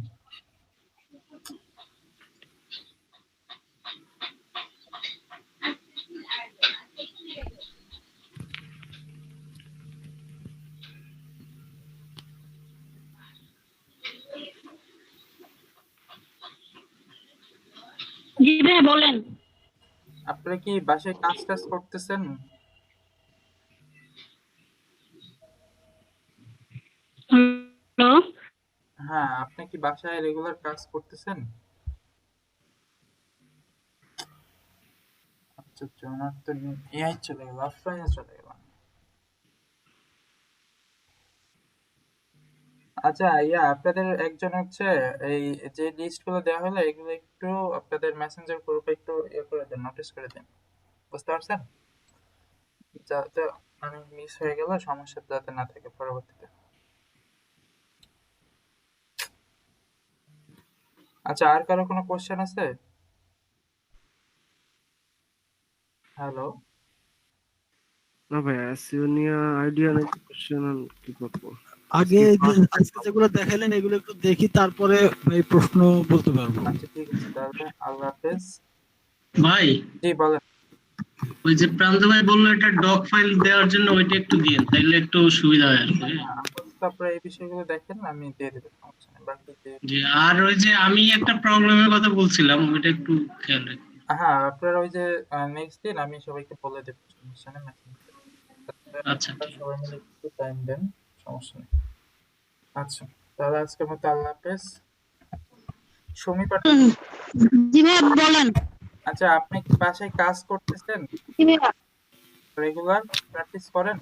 জি ভাইয়া বলেন। আপনি কি বাসায় কাজ টাজ করতেছেন? হ্যালো। হ্যাঁ আপনি কি বাসায় রেগুলার কাজ করতেছেন? আচ্ছা আচ্ছা ওনার তো এআই চলে গেল অফলাইনে চলে গেল। আচ্ছা আপনাদের একজন হচ্ছে এই যে লিস্ট গুলো দেওয়া হলো এগুলো একটু আপনাদের মেসেঞ্জার গ্রুপে একটু ইয়ে করে দেন নোটিস করে দেন বুঝতে পারছেন যাতে মানে মিস হয়ে গেলে সমস্যা যাতে না থাকে পরবর্তীতে। আচ্ছা আর কারো কোনো কোশ্চেন আছে? হ্যালো না ভাই, এসইও নিয়ে আইডিয়া নেই, কোশ্চেন কি করবো আগে আজকে আজকে যেগুলো দেখাইলেন এগুলো একটু দেখি তারপরে এই প্রশ্ন বলতে পারবো। আচ্ছা ঠিক আছে তাহলে আল্লাহ হাফেজ। ভাই জি বলেন। ওই যে প্রান্ত ভাই বললো এটা ডক ফাইল দেওয়ার জন্য ওইটা একটু দিন, তাইলে একটু সুবিধা হয় আর কি। হ্যাঁ আপাতত আপনারা এই বিষয়গুলো দেখেন আমি দিয়ে দেবো সমস্যা নেই বাকি যে যে আর ওই যে আমি একটা প্রবলেমের কথা বলছিলাম ওইটা একটু খেয়াল রাখবেন। হ্যাঁ আপনারা ওই যে নেক্সট দিন আমি সবাইকে বলে দেবো সমস্যা নেই মেসেঞ্জারে আচ্ছা ঠিক সবাই মিলে একটু টাইম দেন সমস্যা নেই। আচ্ছা তাহলে আজকের মতো আল্লাহ হাফেজ। সুমি পাটোয়ারি জি ভাইয়া বলেন। আচ্ছা আপনি কি বাসায় কাজ করতেছেন জি ভাইয়া। রেগুলার প্র্যাকটিস করেন?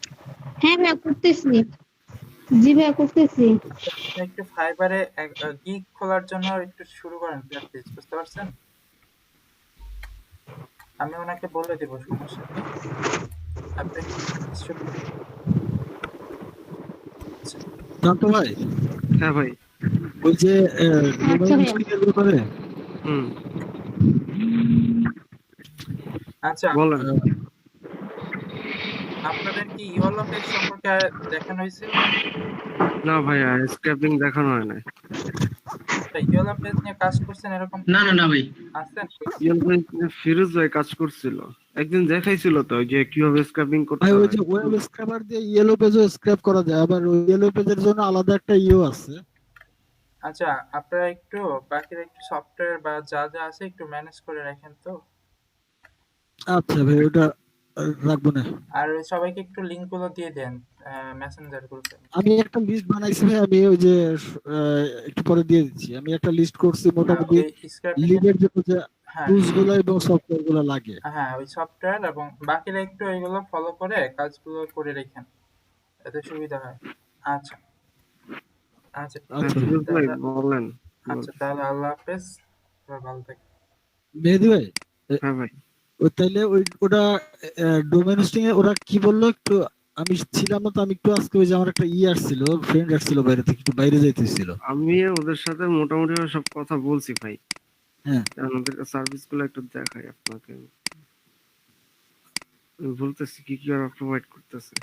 হ্যাঁ ভাইয়া করতেছি। জি ভাইয়া করতেছি। আচ্ছা, আপনি একটু ফাইবারে গিগ খোলার জন্য একটু শুরু করেন প্র্যাকটিস বুঝতে পারছেন। আমি ওনাকে বলে দেবো, সমস্যা নেই। আপনি নিশ্চয়। জানতো ভাই, হ্যাঁ ভাই। ওই যে আচ্ছা ডোমেইন ভাইয়া। স্কিলের ব্যাপারে হুম, আচ্ছা, বলেন। আহ, আপনাদের কি ইওলো পেজ সম্পর্কে দেখানো হয়েছিল? না ভাইয়া, স্ক্র্যাপিং দেখানো হয় না। ইওলো পেজ নিয়ে কাজ করছেন এরকম না না কেউ না ভাই, আছেন? ফিরোজ ভাই কাজ করছিল, একদিন দেখাইছিল তো যে কিভাবে স্ক্র্যাপিং ভাই করতে ওই হয়। যে ওয়েব স্ক্র্যাপার দিয়ে ইয়েলো পেজও স্ক্র্যাপ করা যায়, আবার ওই ইয়েলো পেজের জন্য আলাদা একটা ইও আছে। আচ্ছা, আপনারা একটু বাকিরা একটু সফটওয়্যার বা যা যা আছে একটু ম্যানেজ করে রাখেন তো। আচ্ছা ভাই, ওটা রাখবো না। আর ওই সবাইকে একটু লিংক গুলো দিয়ে দেন মেসেঞ্জার গ্রুপে। আমি একটা লিস্ট বানাইছি ভাই, আমি ওই যে একটু পরে দিয়ে দিচ্ছি। আমি একটা লিস্ট করছি হ্যাঁ, মোটামুটি ওই স্ক্র্যাপিং এর। লিডের জন্য যে হ্যাঁ, টুলস গুলো এবং সফটওয়্যার গুলো লাগে। হ্যাঁ, ওই সফটওয়্যার এবং বাকিরা একটু এগুলো ফলো করে কাজগুলো করে রেখেন, এতে সুবিধা হয়। আচ্ছা, আচ্ছা, হ্যাঁ আচ্ছা ঠিক ফিরোজ ভাই তাহলে। বলেন। আচ্ছা, তাহলে আল্লাহ হাফেজ, সবাই ভালো থাকবেন। মেহেদি ভাই, হ্যাঁ ভাই। ওই তাইলে ওটা ডোমেন হোস্টিং এ ওরা কি বললো একটু, আমি ছিলাম না তো, আমি একটু আজকে ওই যে আমার একটা আসছিল, ফ্রেন্ড আসছিল বাইরে থেকে, একটু বাইরে যাইতেছিল। আমি ওদের সাথে মোটামুটি সব কথা বলছি ভাই। হ্যাঁ, আমাদের সার্ভিস গুলো একটু দেখাই আপনাকে। আমি বলতেছি কি কি ওরা প্রোভাইড করতেছে।